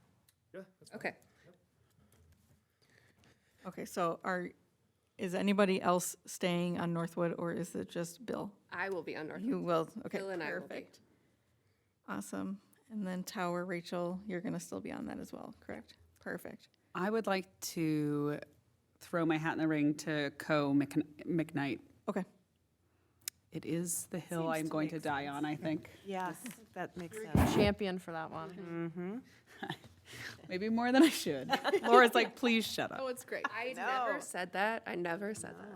Yeah, that's fine. Okay. Okay, so is anybody else staying on Northwood, or is it just Bill? I will be on North. You will, okay, Bill and I will be. perfect. Awesome. And then Tower, Rachel, you're going to still be on that as well, correct? Perfect. I would like to throw my hat in the ring to McKnight. Okay. It is the hill Seems I'm to going to make die on, I think. Yes, that makes sense. Champion for that one. Mm-hmm. Maybe more than I should. Laura's like, please shut up. Oh, it's great. I No. never said that. I never said that.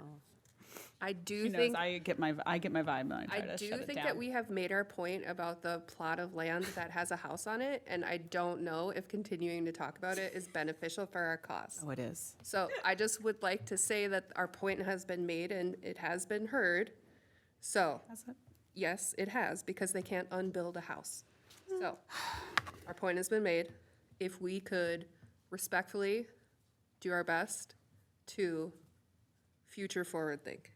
I do She knows think I get my vibe when I try I to do shut it think down. that we have made our point about the plot of land that has a house on it, and I don't know if continuing to talk about it is beneficial for our cause. Oh, it is. So I just would like to say that our point has been made and it has been heard. So, Has it? yes, it has, because they can't unbuild a house. So, our point has been made. If we could respectfully do our best to future forward think.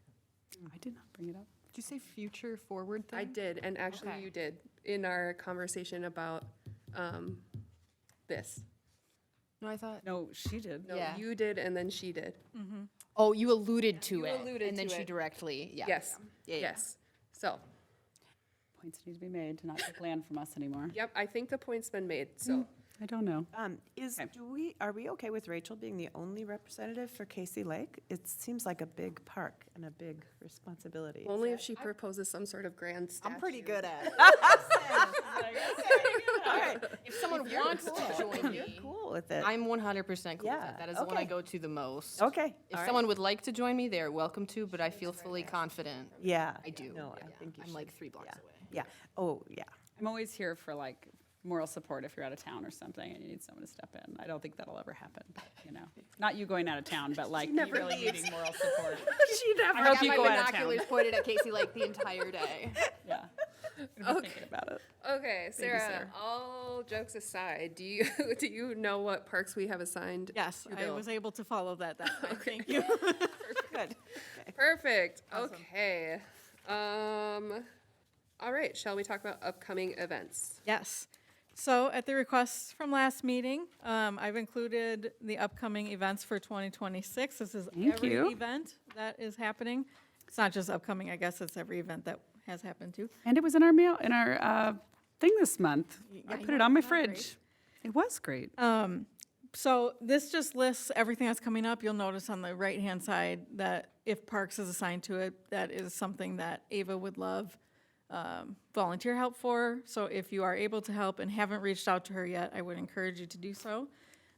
I did not bring it up. Did you say future forward thing? I did, and actually Okay. you did, in our conversation about this. No, I thought. No, she did. No, Yeah. you did, and then she did. Oh, you alluded to You it. alluded and then to she it. directly, yeah. Yes, Yeah, yeah. yes. So, Points need to be made to not take land from us anymore. yep, I think the point's been made, so. I don't know. Okay. Are we okay with Rachel being the only representative for Casey Lake? It seems like a big park and a big responsibility. Only if she proposes some sort of grand statue. I'm pretty good at it. If someone wants to join You're me, cool with it. I'm 100% cool Yeah, with it. That is the one I okay. go to the most. Okay. If all right. someone would like to join me, they're welcome to, but I feel fully confident. Yeah. I do. No, I Yeah. think you I'm should. like 3 blocks Yeah. away. Yeah. Oh, yeah. I'm always here for like moral support if you're out of town or something and you need someone to step in. I don't think that'll ever happen, but, you know. Not you going out of town, but like you really needing moral support. I hope you my go out of town. binoculars pointed at Casey like the entire day. Yeah. I'm be thinking about it. Okay, Sarah, Sarah. all jokes aside, do you do you know what parks we have assigned? Yes, to I Bill? was able to follow that time. Thank you. Good. Perfect. Okay. All right, shall we talk about upcoming events? Yes. So at the request from last meeting, I've included the upcoming events for 2026. This is Thank every you. event that is happening. It's not just upcoming, I guess it's every event that has happened too. And it was in our mail, in our thing this month. I I put know, it on my isn't that great? fridge. It was great. So this just lists everything that's coming up. You'll notice on the right-hand side that if Parks is assigned to it, that is something that Ava would love volunteer help for. So if you are able to help and haven't reached out to her yet, I would encourage you to do so.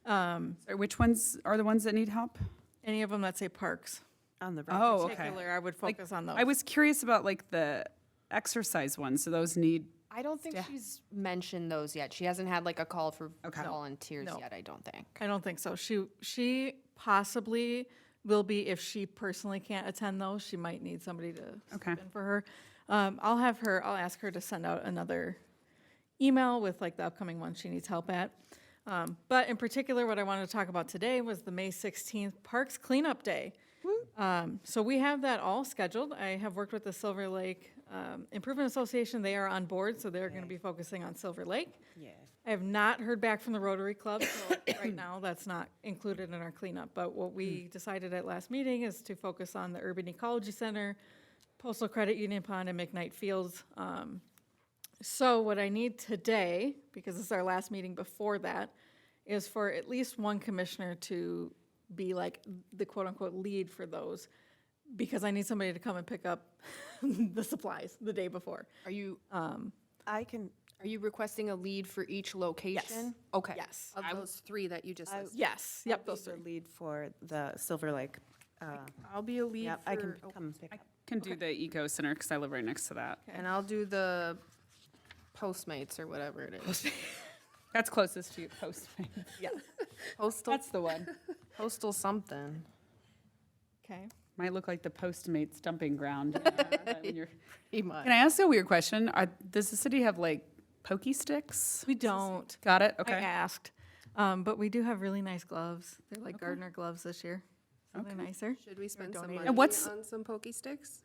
Sorry, which ones are the ones that need help? Any of them that say Parks. On the right. Oh, In okay. particular, I would focus on those. I was curious about like the exercise ones. So those need, I don't think she's mentioned those yet. She hasn't had like a call for Okay. volunteers No. yet, I don't think. I don't think so. She possibly will be, if she personally can't attend those, she might need somebody to step Okay. in for her. I'll ask her to send out another email with like the upcoming ones she needs help at. But in particular, what I wanted to talk about today was the May 16th Parks Cleanup Day. So we have that all scheduled. I have worked with the Silver Lake Improvement Association. They are on board, so they're going to be focusing on Silver Lake. Yeah. I have not heard back from the Rotary Club, so right now that's not included in our cleanup. But what we decided at last meeting is to focus on the Urban Ecology Center, Postal Credit Union Pond, and McKnight Fields. So what I need today, because this is our last meeting before that, is for at least one commissioner to be like the quote-unquote lead for those, because I need somebody to come and pick up the supplies the day before. Are you I can, requesting a lead for each location? Okay. Yes. Of those 3 that you just listed. Yes, yep, I'll those be three. the lead for the Silver Lake. I'll be a lead Yeah, I can for, come pick up. can do the Eco Center because I live right next to that. and I'll do the Postmates or whatever it is. That's closest to you, Postmates. Yeah, Postal, That's the one. postal something. okay. Might look like the Postmates dumping ground. When you're- Pretty much. Can I ask a weird question? Does the city have like pokey sticks? We don't. Got it? I Okay. asked. But we do have really nice gloves. They're like Gardner gloves this year. So they're nicer. Should we spend some donate money it. what's- on some pokey sticks?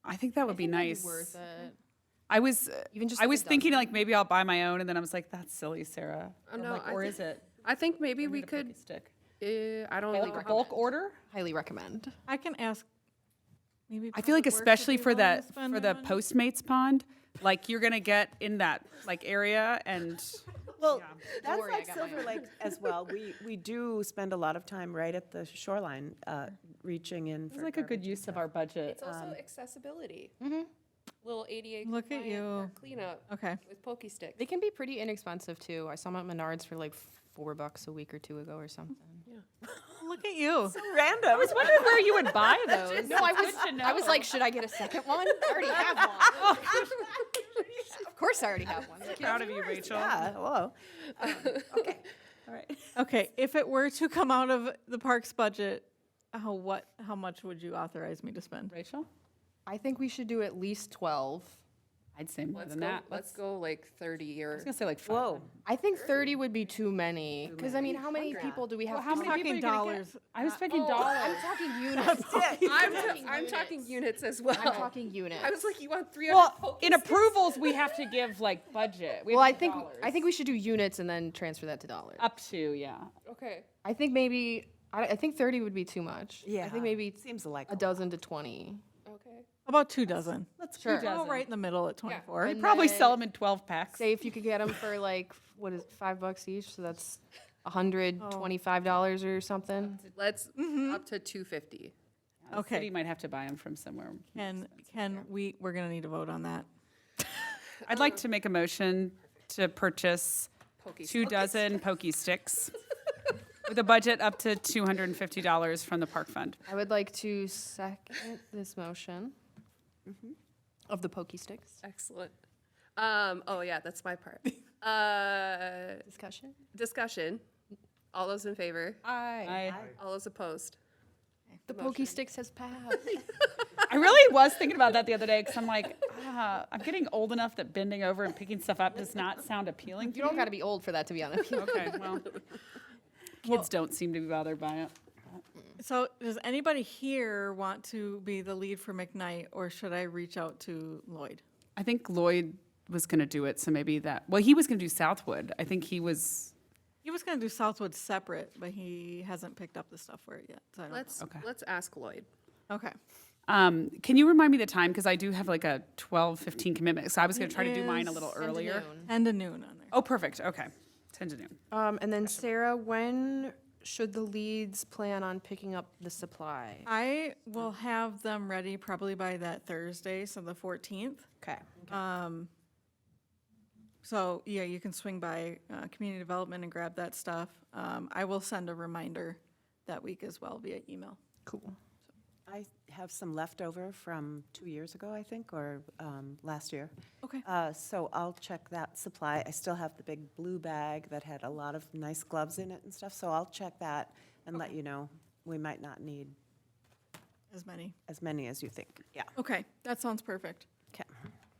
I think that would be That'd nice. Worth it. I was, Even just I like a was thinking dozen. like maybe I'll buy my own, and then I was like, that's silly, Sarah. Oh, I'm no, like, I or think- is it? I think maybe we Need a could, Pokey stick. I don't Bulk, really bulk order? Highly recommend. I can ask, maybe. I feel like Public Works would especially be for willing to the, spend for the the money. Postmates pond, like you're gonna get in that like area and, Well, that's worry, I like got my Silver own. Lake as well. We do spend a lot of time right at the shoreline, reaching in it's for like a good garbage and use of stuff. our budget. It's also accessibility. Mm-hmm. Little ADA Look at compliant you. park cleanup Okay. with pokey sticks. They can be pretty inexpensive too. I saw them at Menards for like $4 a week or two ago or something. Look at you. Random. I was wondering where you would buy those. No, I was like, should I get a second one? I already have one. Of course I already have one. Proud of you, Rachel. Yeah, hello. Okay, all right. Okay, if it were to come out of the parks budget, how much would you authorize me to spend? Rachel? I think we should do at least 12. I'd say more Let's than go, that. let's go like 30 I or, was gonna say like 5. Whoa. I think 30 would be too many. Because I mean, how many people do we have? Well, how I'm many people talking are you gonna get? dollars. I was thinking I'm dollars. talking units. I'm talking units as well. I'm talking units. I was like, you want 300 Well, pokey in sticks? approvals, we have to give like budget. We Well, have I to give think dollars. we should do units and then transfer that to dollars. Up to, yeah. Okay. I think maybe I think 30 would be too much. Yeah. I think maybe Seems like a dozen to 20. Okay. About 2 dozen. Let's Sure. We'll go right in the middle at 24. And Probably then sell them in 12 packs. Say if you could get them for like what is it, $5 each, so that's $125 or something. Let's up to 250. The Okay. city might have to buy them from somewhere. We're gonna need to vote on that. I'd like to make a motion to purchase Pokey 2 dozen Pokey sticks with a budget up to $250 from the park fund. I would like to second this motion of the pokey sticks. Excellent. Oh yeah, that's my part. Discussion? Discussion. All those in favor? Aye. All those opposed? The pokey sticks has passed. I really was thinking about that the other day because I'm like, I'm getting old enough that bending over and picking stuff up does not sound appealing to You don't me. got to be old for that, to be honest. Okay, well, kids don't seem to be bothered by it. So does anybody here want to be the lead for McKnight, or should I reach out to Lloyd? I think Lloyd was going to do it, so maybe that. Well, he was going to do Southwood. I think he was. He was gonna do Southwood separate, but he hasn't picked up the stuff for it yet, so I don't know. Let's ask Lloyd. Okay. Can you remind me the time? Because I do have like a 12:15 commitment, so I was going to try to do mine a little earlier. 10 to noon on there. Oh, perfect. Okay, 10 to noon. And then Sarah, when should the leads plan on picking up the supply? I will have them ready probably by that Thursday, so the 14th. Okay. So, yeah, you can swing by community development and grab that stuff. I will send a reminder that week as well via email. Cool. I have some leftover from 2 years ago, I think, or last year. Okay. So I'll check that supply. I still have the big blue bag that had a lot of nice gloves in it and stuff, so I'll check that and let you know. We might not need As many. as many as you think. Yeah. Okay, that sounds perfect. Okay.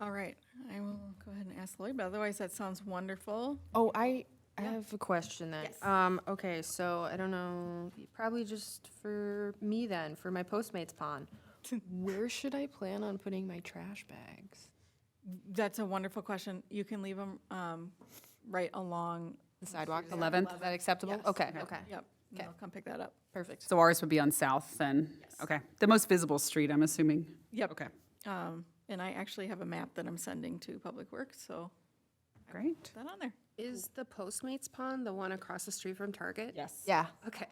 All right, I will go ahead and ask Lloyd, but otherwise that sounds wonderful. Oh, I have a question then. Okay, so I don't know, probably just for me then, for my Postmates pond. Where should I plan on putting my trash bags? That's a wonderful question. You can leave them right along, The sidewalk? 11th? Is that acceptable? Okay, okay, yep, and Okay. I'll come pick that up. perfect. So ours would be on South then? Okay. The most visible street, I'm assuming? Yep. Okay, And I actually have a map that I'm sending to Public Works, so great. put that on there. Is the Postmates pond the one across the street from Target? Yes. Yeah. Okay.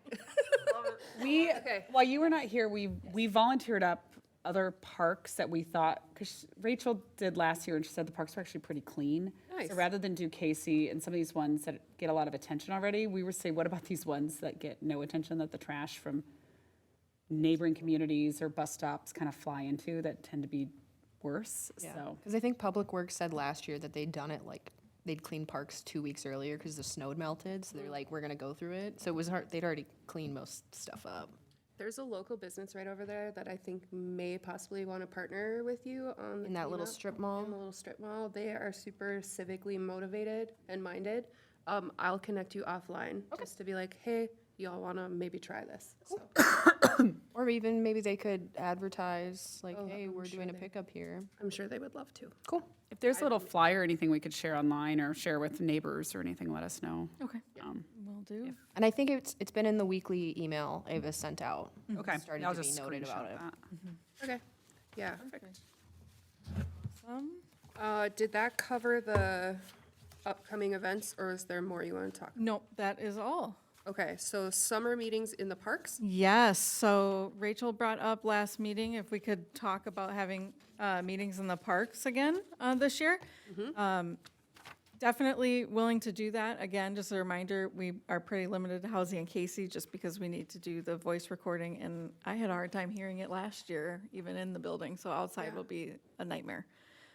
We, Okay. while you were not here, we volunteered up other parks that we thought, because Rachel did last year and she said the parks were actually pretty clean. Nice. So rather than do Casey and some of these ones that get a lot of attention already, we were saying, what about these ones that get no attention, that the trash from neighboring communities or bus stops kind of fly into that tend to be worse, so. Because I think Public Works said last year that they'd done it like, they'd cleaned parks 2 weeks earlier because the snow had melted, so they're like, we're gonna go through it. So it was hard, they'd already cleaned most stuff up. There's a local business right over there that I think may possibly want to partner with you on the In that little cleanup. strip mall? In the little strip mall. They are super civically motivated and minded. I'll connect you offline just to be like, hey, y'all want to maybe try this. So, Or even maybe they could advertise, like, Oh, hey, I'm we're sure doing a they- pickup here. I'm sure they would love to. Cool. If there's a little flyer or anything we could share online or share with neighbors or anything, let us know. Okay, Um, will do. And I think it's been in the weekly email Ava sent out. Okay. Starting I'll to be just noted about screenshot it. that. Okay. Yeah. Awesome. Did that cover the upcoming events, or is there more you want to talk? Nope, that is all. Okay, so summer meetings in the parks? Yes, so Rachel brought up last meeting if we could talk about having meetings in the parks again this year. Definitely willing to do that. Again, just a reminder, we are pretty limited to Housing and Casey just because we need to do the voice recording. And I had a hard time hearing it last year, even in the building, so outside Yeah. will be a nightmare.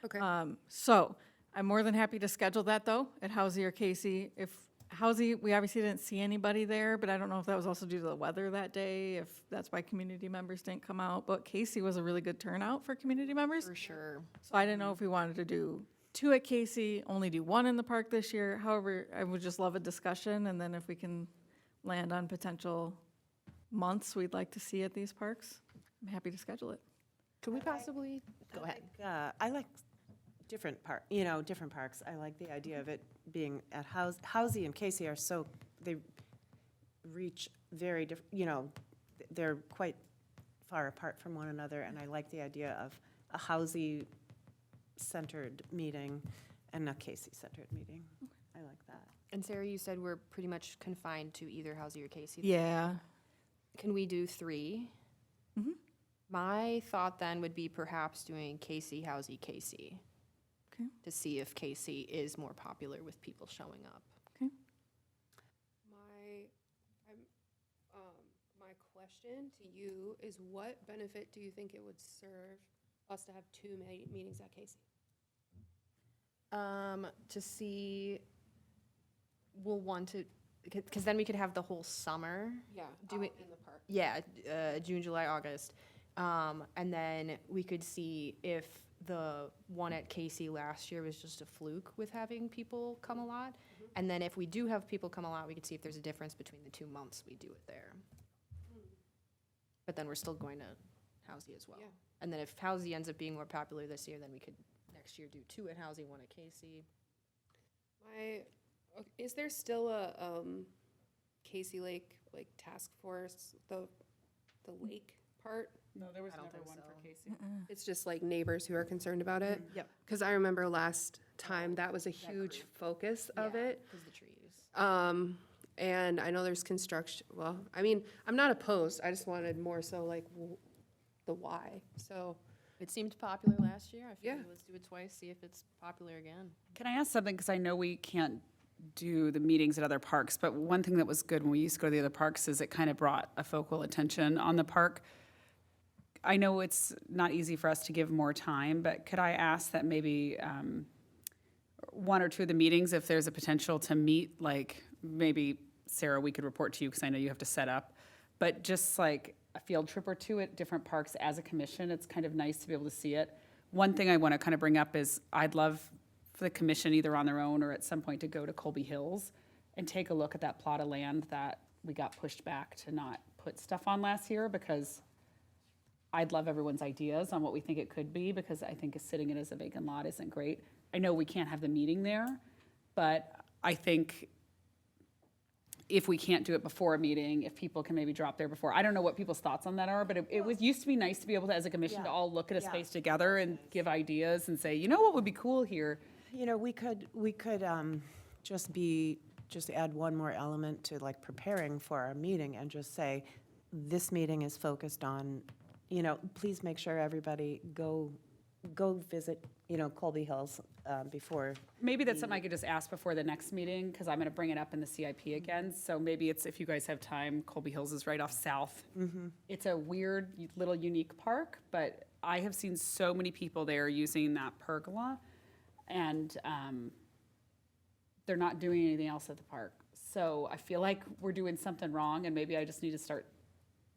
Okay. So I'm more than happy to schedule that though, at Housing or Casey. If Housing, we obviously didn't see anybody there, but I don't know if that was also due to the weather that day, if that's why community members didn't come out. But Casey was a really good turnout for community members. For sure. So I didn't know if we wanted to do 2 at Casey, only do 1 in the park this year. However, I would just love a discussion, and then if we can land on potential months we'd like to see at these parks, I'm happy to schedule it. Could we possibly, go ahead. I like different different parks. I like the idea of it being at Housy and Casey are so, they reach very different, they're quite far apart from one another, and I like the idea of a Housy-centered meeting and a Casey-centered meeting. I like that. And Sarah, you said we're pretty much confined to either Housy or Casey. Yeah. Can we do 3? Mhm. My thought then would be perhaps doing Casey, Housy, Casey. Okay. To see if Casey is more popular with people showing up. My question to you is, what benefit do you think it would serve us to have 2 meetings at Casey? To see, we'll want to, because then we could have the whole summer. Yeah, Do it- in the park. Yeah, June, July, August. And then we could see if the one at Casey last year was just a fluke with having people come a lot. And then if we do have people come a lot, we could see if there's a difference between the 2 months we do it there. But then we're still going to Housy as well. Yeah. And then if Housy ends up being more popular this year, then we could next year do 2 at Housy, 1 at Casey. Is there still a Casey Lake task force, the lake part? No, there was I don't never think one so. for Casey. It's just like neighbors who are concerned about it? Yep. Because I remember last time that was a huge focus of it. Because the trees. And I know there's construction, well, I mean, I'm not opposed, I just wanted more so like the why, so. It seemed popular last year. I figured Yeah. let's do it twice, see if it's popular again. Can I ask something? Because I know we can't do the meetings at other parks, but one thing that was good when we used to go to the other parks is it kind of brought a focal attention on the park. I know it's not easy for us to give more time, but could I ask that maybe 1 or 2 of the meetings, if there's a potential to meet, like maybe, Sarah, we could report to you because I know you have to set up, but just like a field trip or 2 at different parks as a commission, it's kind of nice to be able to see it. One thing I want to kind of bring up is I'd love for the commission, either on their own or at some point, to go to Colby Hills and take a look at that plot of land that we got pushed back to not put stuff on last year, because I'd love everyone's ideas on what we think it could be, because I think sitting it as a vacant lot isn't great. I know we can't have the meeting there, but I think if we can't do it before a meeting, if people can maybe drop there before. I don't know what people's thoughts on that are, but it was, used to be nice to be able to, as a commission, to all look at a space together and give ideas and say, you know what would be cool here? We could just add one more element to like preparing for our meeting and just say, this meeting is focused on, please make sure everybody go visit, Colby Hills before. Maybe that's something I could just ask before the next meeting, because I'm going to bring it up in the CIP again. So maybe it's, if you guys have time, Colby Hills is right off South. It's a weird, little unique park, but I have seen so many people there using that pergola, and they're not doing anything else at the park. So I feel like we're doing something wrong, and maybe I just need to start,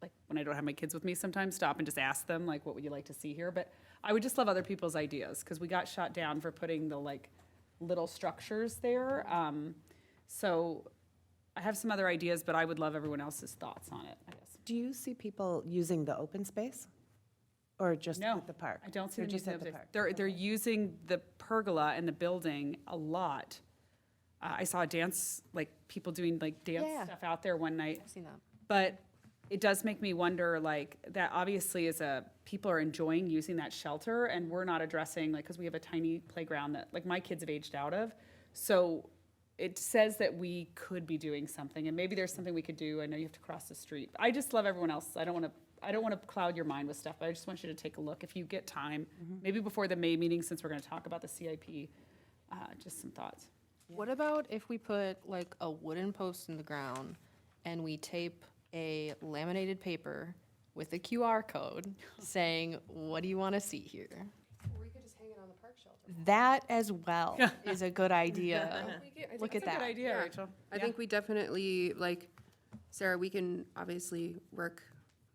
like, when I don't have my kids with me sometimes, stop and just ask them, like, what would you like to see here? But I would just love other people's ideas, because we got shot down for putting the, like, little structures there. So I have some other ideas, but I would love everyone else's thoughts on it, I guess. Do you see people using the open space? Or just No, at the park? I don't see They're them just using at the it. park? They're using the pergola and the building a lot. I saw a dance, like people doing like dance Yeah. stuff out there one night. I've seen that. But it does make me wonder, like, that obviously is people are enjoying using that shelter, and we're not addressing, like, because we have a tiny playground that, like, my kids have aged out of. So it says that we could be doing something, and maybe there's something we could do. I know you have to cross the street. I just love everyone else. I don't want to cloud your mind with stuff, but I just want you to take a look if you get time, maybe before the May meeting, since we're going to talk about the CIP, just some thoughts. What about if we put like a wooden post in the ground and we tape a laminated paper with a QR code saying, what do you want to see here? Or we could just hang it on the park shelter. That as well is a good idea. Look at That's a good that. idea, Rachel. I think we definitely, like, Sarah, we can obviously work,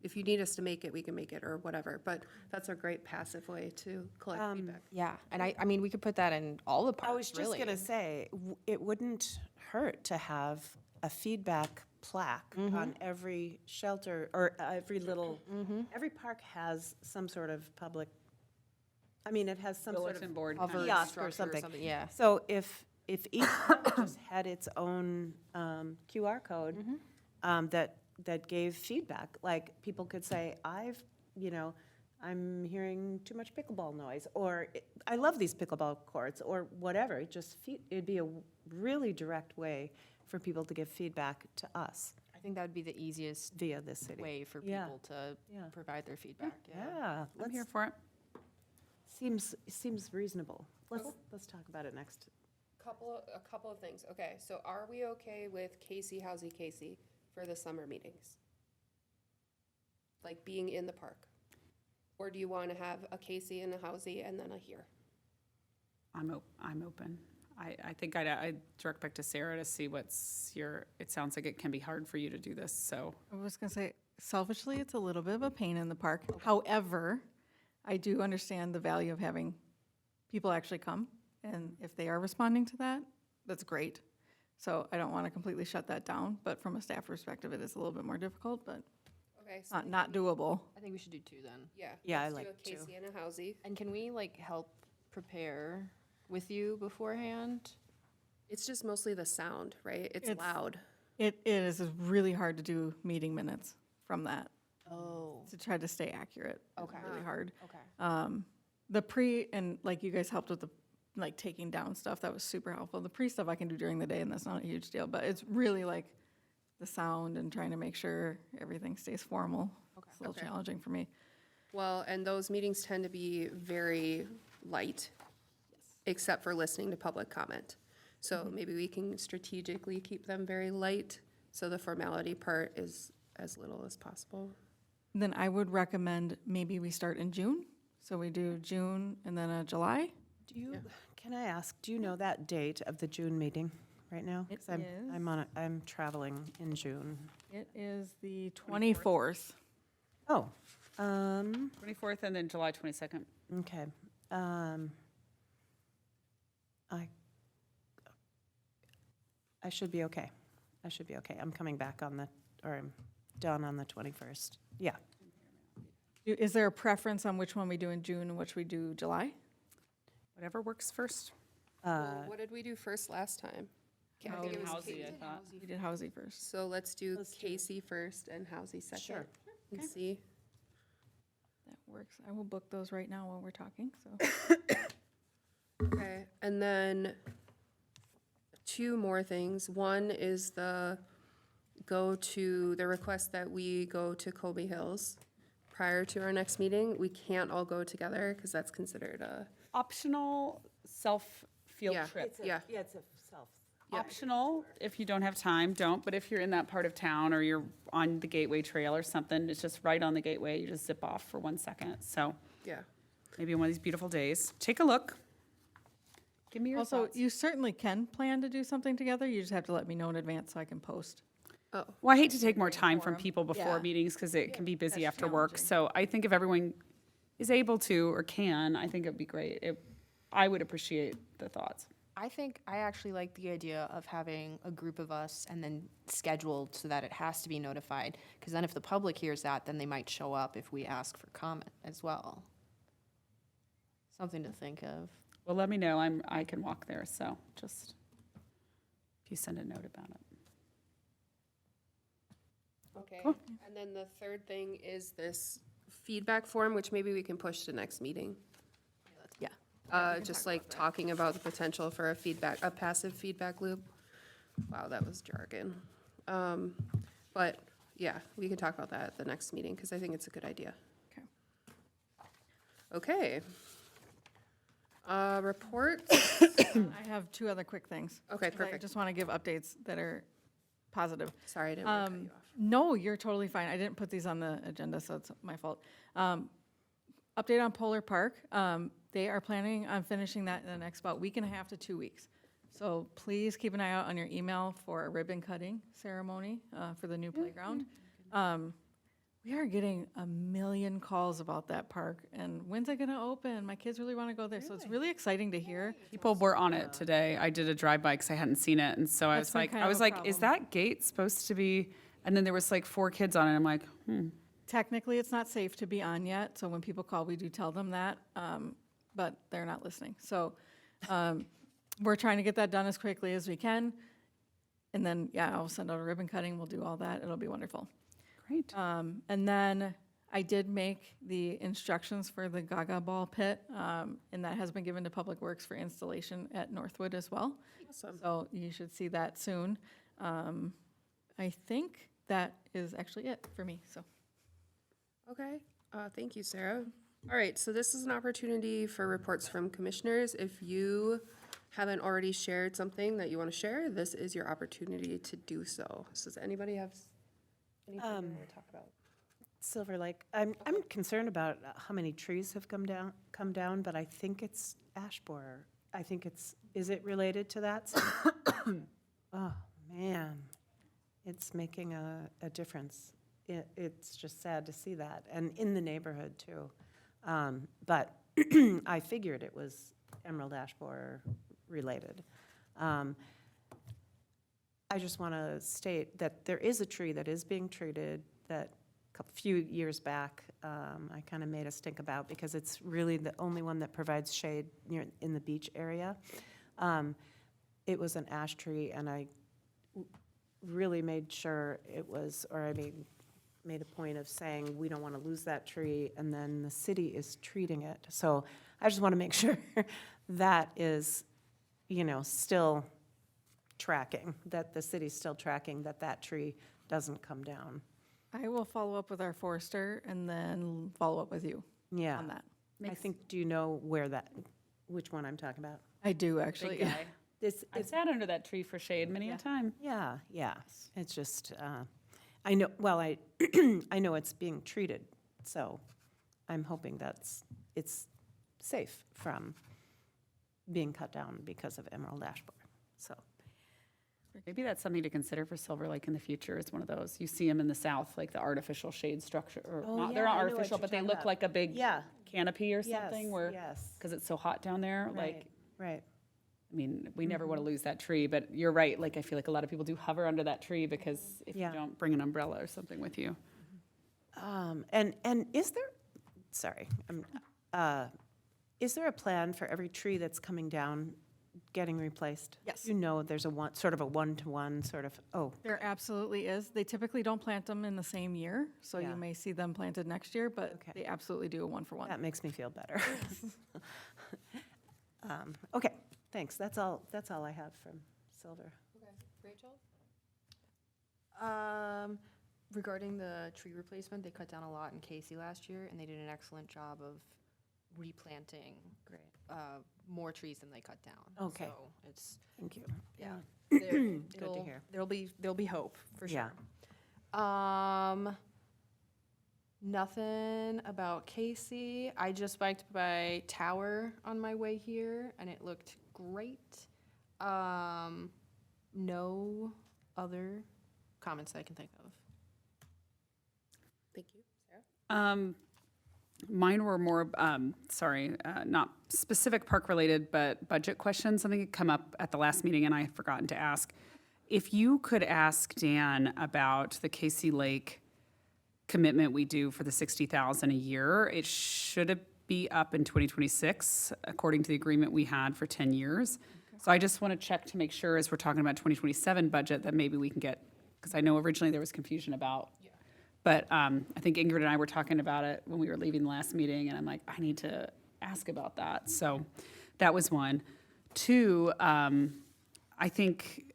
if you need us to make it, we can make it or whatever, but that's a great passive way to collect feedback. Yeah, and I mean, we could put that in all the parks, I was just really. gonna say, it wouldn't hurt to have a feedback plaque on every shelter, or every little, every park has some sort of public, I mean, it has some sort Bulletin of board. Covered kiosk structure or something. Yeah. So if each park just had its own QR code that gave feedback, like people could say, I'm hearing too much pickleball noise, or I love these pickleball courts, or whatever. It'd be a really direct way for people to give feedback to us I think that would be the easiest via this city. way for Yeah. people to Yeah. provide their feedback. Yeah, I'm here let's, for it. seems reasonable. Let's talk about it next. A couple of things. Okay, so are we okay with Casey for the summer meetings? Like being in the park? Or do you want to have a Casey and a Housey and then a here? I'm open. I think I'd direct back to Sarah to see it sounds like it can be hard for you to do this, so. I was gonna say, selfishly, it's a little bit of a pain in the park. However, I do understand the value of having people actually come, and if they are responding to that, that's great. So I don't want to completely shut that down, but from a staff perspective, it is a little bit more difficult, but Okay, so not doable. I think we should do two then. Yeah, I let's like do a two. Casey and a Housey. And can we like help prepare with you beforehand? It's just mostly the sound, right? It's It's- loud. It is really hard to do meeting minutes from that, Oh, to try to stay accurate. It's Okay. really hard. okay. The and like you guys helped with the, like taking down stuff, that was super helpful. The pre stuff I can do during the day and that's not a huge deal, but it's really like the sound and trying to make sure everything stays formal. It's a little Okay. challenging for me. Well, and those meetings tend to be very light, except for listening to public comment. So maybe we can strategically keep them very light, so the formality part is as little as possible. Then I would recommend maybe we start in June. So we do June and then a July. Can I ask, do you know that date of the June meeting right now? It 'Cause I'm traveling in June. It is the 24th. Oh, 24th and then July 22nd. okay. I should be okay. I'm coming back I'm done on the 21st. Yeah. Is there a preference on which one we do in June and which we do July? Whatever works first. What did we do first last time? I think it was Housey, Casey. I thought. We did Housey first. So let's do Let's do- Casey first and Housey second. Sure. And see. That works. I will book those right now while we're talking, so. Okay, and then two more things. One is the request that we go to Colby Hills prior to our next meeting. We can't all go together because that's considered a, Optional self-field Yeah. trip. yeah. Yeah, it's a self. Yeah. Optional, if you don't have time, don't, but if you're in that part of town or you're on the Gateway Trail or something, it's just right on the Gateway, you just zip off for 1 second. So Yeah. maybe one of these beautiful days, take a look. Give me your Also, thoughts. you certainly can plan to do something together. You just have to let me know in advance so I can post. Oh, Well, I hate to take more time from people before Yeah. meetings because it can be busy That's after work. So I think if everyone is able to or can, I think it'd be great. I would appreciate the thoughts. I actually like the idea of having a group of us and then scheduled so that it has to be notified. Because then if the public hears that, then they might show up if we ask for comment as well. Something to think of. Well, let me know. I can walk there, so just if you send a note about it. Okay, Cool. and then the third thing is this feedback form, which maybe we can push to next meeting. Yeah. Just like talking about the potential for a passive feedback loop. Wow, that was jargon. But yeah, we can talk about that at the next meeting, because I think it's a good idea. Okay. Reports? I have two other quick things. Okay, 'cause I perfect. just want to give updates that are positive. Sorry, I didn't want to cut you off. No, you're totally fine. I didn't put these on the agenda, so it's my fault. Update on Polar Park. They are planning on finishing that in the next about week and a half to 2 weeks. So please keep an eye out on your email for a ribbon cutting ceremony for the new playground. We are getting a million calls about that park, and when's it gonna open? My kids really want to go there, so it's really exciting to hear. People were on it today. I did a drive-by because I hadn't seen it, and so I That's was been like, kind of a is problem. that gate supposed to be? And then there was like 4 kids on it. I'm like, Technically, it's not safe to be on yet, so when people call, we do tell them that, but they're not listening. So we're trying to get that done as quickly as we can. And then, yeah, I'll send out a ribbon cutting, we'll do all that, it'll be wonderful. great. And then I did make the instructions for the Gaga Ball pit, and that has been given to Public Works for installation at Northwood as well. Awesome. So you should see that soon. I think that is actually it for me, so. Okay, thank you, Sarah. All right, so this is an opportunity for reports from commissioners. If you haven't already shared something that you want to share, this is your opportunity to do so. So does anybody have anything they want to talk about? Silver Lake, I'm concerned about how many trees have come down, but I think it's ash borer. I think is it related to that? Oh, man, it's making a difference. It's just sad to see that, and in the neighborhood too. But I figured it was emerald ash borer related. I just want to state that there is a tree that is being treated that a few years back, I kind of made a stink about because it's really the only one that provides shade in the beach area. It was an ash tree, and I really made sure it was, made a point of saying, we don't want to lose that tree, and then the city is treating it. So I just want to make sure that is, still tracking, that the city's still tracking that tree doesn't come down. I will follow up with our forester and then follow up with you Yeah. on that. I think, do you know which one I'm talking about? I do, actually. Big guy. I It's, sat under that tree for shade many a time. yeah, it's just, I know, I know it's being treated, so I'm hoping it's safe from being cut down because of emerald ash borer, so. Maybe that's something to consider for Silver Lake in the future. It's one of those, you see them in the south, like the artificial shade structure, or Oh, not, yeah, they're I not know what artificial, you're but they talking look about. like a big Yeah. canopy or something where, Yes, because it's so hot down there, like, right. I mean, we never want to lose that tree, but you're right, like, I feel like a lot of people do hover under that tree because if you Yeah. don't bring an umbrella or something with you. And is there, sorry, is there a plan for every tree that's coming down getting replaced? Yes. There's sort of a one-to-one sort of, There absolutely is. They typically don't plant them in the same year, so Yeah. you may see them planted next year, but Okay. they absolutely do a one-for-one. that makes me feel better. Okay, thanks. That's all I have from Silver. Okay, Rachel? Regarding the tree replacement, they cut down a lot in Casey last year, and they did an excellent job of replanting Great. more trees than they cut down. Okay. So it's, Thank you. yeah. Good to hear. There'll be hope, for Yeah. sure. Nothing about Casey. I just biked by Tower on my way here, and it looked great. No other comments I can think of. Thank you. Sarah? Mine were more, not specific park related, but budget questions. Something had come up at the last meeting and I had forgotten to ask. If you could ask Dan about the Casey Lake commitment we do for the 60,000 a year, it should be up in 2026, according to the agreement we had for 10 years. So I just want to check to make sure, as we're talking about 2027 budget, that maybe we can get, because I know originally there was confusion about. But I think Ingrid and I were talking about it when we were leaving the last meeting, and I'm like, I need to ask about that. So that was one. Two, I think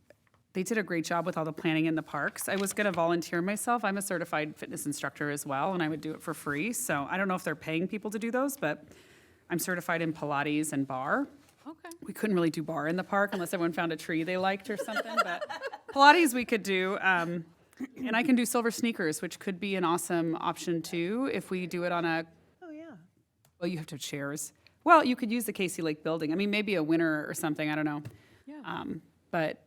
they did a great job with all the planning in the parks. I was going to volunteer myself. I'm a certified fitness instructor as well, and I would do it for free. So I don't know if they're paying people to do those, but I'm certified in Pilates and bar. Okay. We couldn't really do bar in the park unless everyone found a tree they liked or something, but Pilates we could do. And I can do silver sneakers, which could be an awesome option too, if we do it on a, Oh, yeah. well, you have to have chairs. Well, you could use the Casey Lake building. I mean, maybe a winter or something, I don't know. Yeah. But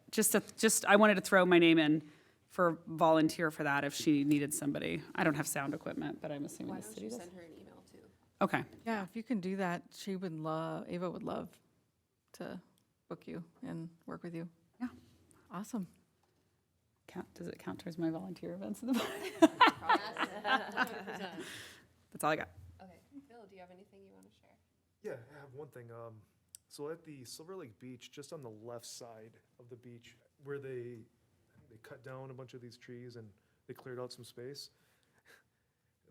I wanted to throw my name in for volunteer for that if she needed somebody. I don't have sound equipment, but I'm assuming Why the don't city you does. send her an email too? Okay, Yeah, if you can do that, Ava would love to book you and work with you. Yeah. Awesome. does it count towards my volunteer events in the park? 100%. That's all I got. Okay, Phil, do you have anything you want to share? Yeah, I have one thing. So at the Silver Lake Beach, just on the left side of the beach, where I think they cut down a bunch of these trees and they cleared out some space.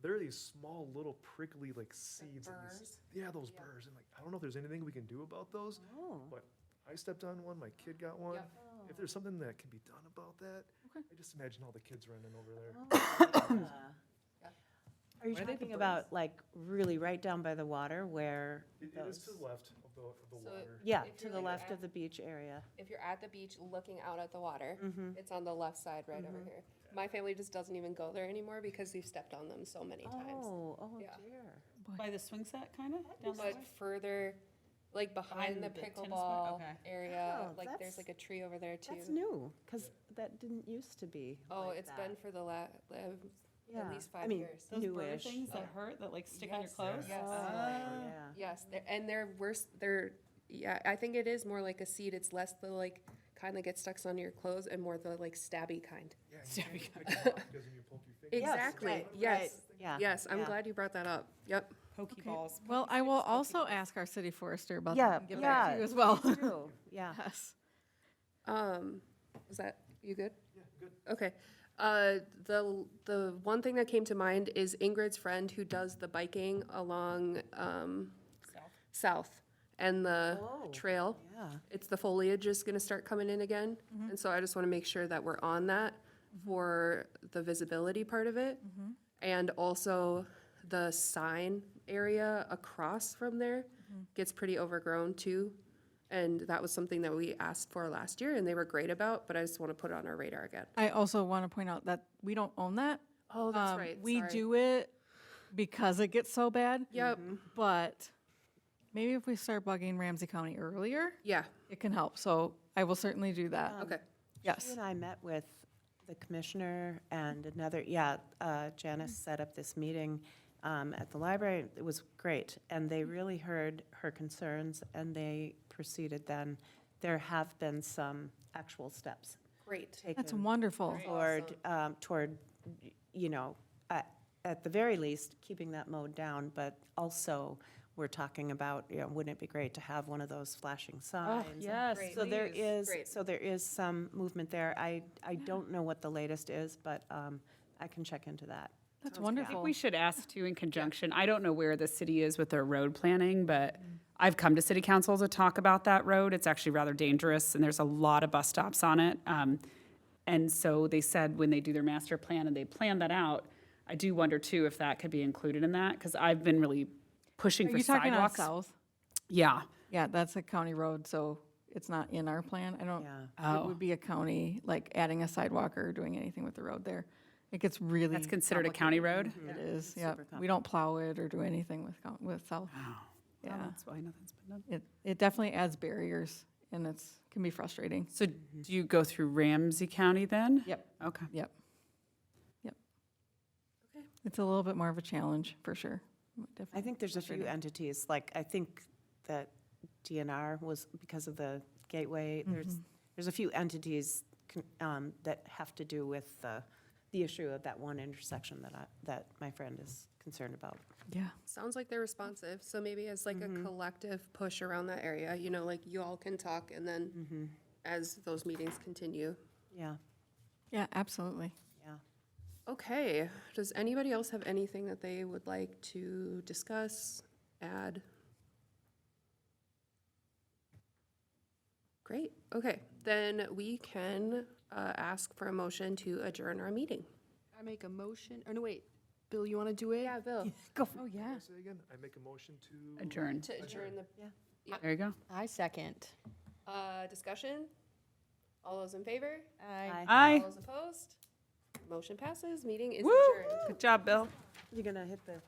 There are these small little prickly like seeds. in these- burrs? Yeah, those burrs. And like, I don't know if there's anything we can do about those, Oh. but I stepped on one, my kid got one. Yep. If there's something that can be done about that, Okay. I just imagine all the kids running over there. Are you Where are they, the talking about like really right down by the water where It is to those? the left of the So water. Yeah, If to you're the like left of the beach area. If you're at the beach looking out at the water, Mhm. it's on the left side right over here. My family just doesn't even go there anymore because we've stepped on them so many times. Oh Yeah. dear. By the swing set, kind of? But further, like behind the tennis court? pickleball Okay. area, Oh, like there's that's- like a tree over there too. That's new, because that didn't used to be Oh, like it's that. been for the Yeah, least I 5 mean, years. Those burr newish. things that Yeah. hurt, that like stick on your Yes. clothes? Yes. Oh, yeah. Yes, and they're worse. Yeah, I think it is more like a seed. It's less the like kind that gets stuck on your clothes and more the like stabby kind. Yeah, you Stabby can't pick them off because then you poke your finger. Yes, Exactly. right, Yes. right, yeah, Yes, I'm yeah. glad you brought that up. Yep. Pokeballs. Well, I will also ask our city forester about Yeah, that and get back to yeah, you as well. please do, yeah. Yes. Is that you good? Yeah, good. Okay. The one thing that came to mind is Ingrid's friend who does the biking along south and the Oh. trail. Yeah. It's the foliage is going to start coming in again, and so I just want to make sure that we're on that for the visibility part of it, and also the sign area across from there gets pretty overgrown too. And that was something that we asked for last year, and they were great about, but I just want to put it on our radar again. I also want to point out that we don't own that. Oh, that's right. We Sorry. do it because it gets so bad. Yep. But maybe if we start bugging Ramsey County earlier, Yeah. it can help. So I will certainly do that. Okay. She Yes. and I met with the commissioner and another, Janice set up this meeting at the library. It was great, and they really heard her concerns, and they proceeded then. There have been some actual steps Great. That's taken wonderful. toward, at the very least, keeping that mowed down, but also, we're talking about, wouldn't it be great to have one of those flashing signs? yes, Great. So there Please. Great. is some movement there. I don't know what the latest is, but I can check into that. That's I think wonderful. we should ask too in conjunction, I don't know where the city is with their road planning, but I've come to city council to talk about that road. It's actually rather dangerous and there's a lot of bus stops on it. And so they said when they do their master plan and they plan that out, I do wonder too if that could be included in that, because I've been really pushing Are for you talking on sidewalks. south? Yeah, Yeah, that's a county road, so it's not in our plan. I don't, Yeah. it would be a county, like adding a sidewalk or doing anything with the road there. It gets really. that's considered a county road? It is, It's yeah. super We don't plow it or do anything with south. Well, Yeah. that's why nothing's been done. It definitely adds barriers and can be frustrating. So do you go through Ramsey County then? Yep. Okay. Yep. It's a little bit more of a challenge, for sure. I think there's a few entities, like, I think that DNR was because of the gateway. There's a few entities that have to do with the issue of that one intersection that my friend is concerned about. Yeah. Sounds like they're responsive, so maybe as like a collective push around that area, you know, like you all can talk and then as those meetings continue. Yeah, Yeah, absolutely. yeah. Okay, does anybody else have anything that they would like to discuss, add? Great, okay, then we can ask for a motion to adjourn our meeting. I make a motion, or no, wait, Bill, you want to do it? Yeah, Bill. Oh, yeah. Can I say again? I make a motion to. Adjourn. To adjourn the, There you go. I second. discussion? All those in favor? Aye. Aye. All those opposed? Motion passes, meeting is Woo! adjourned. Good job, Bill. You're gonna hit the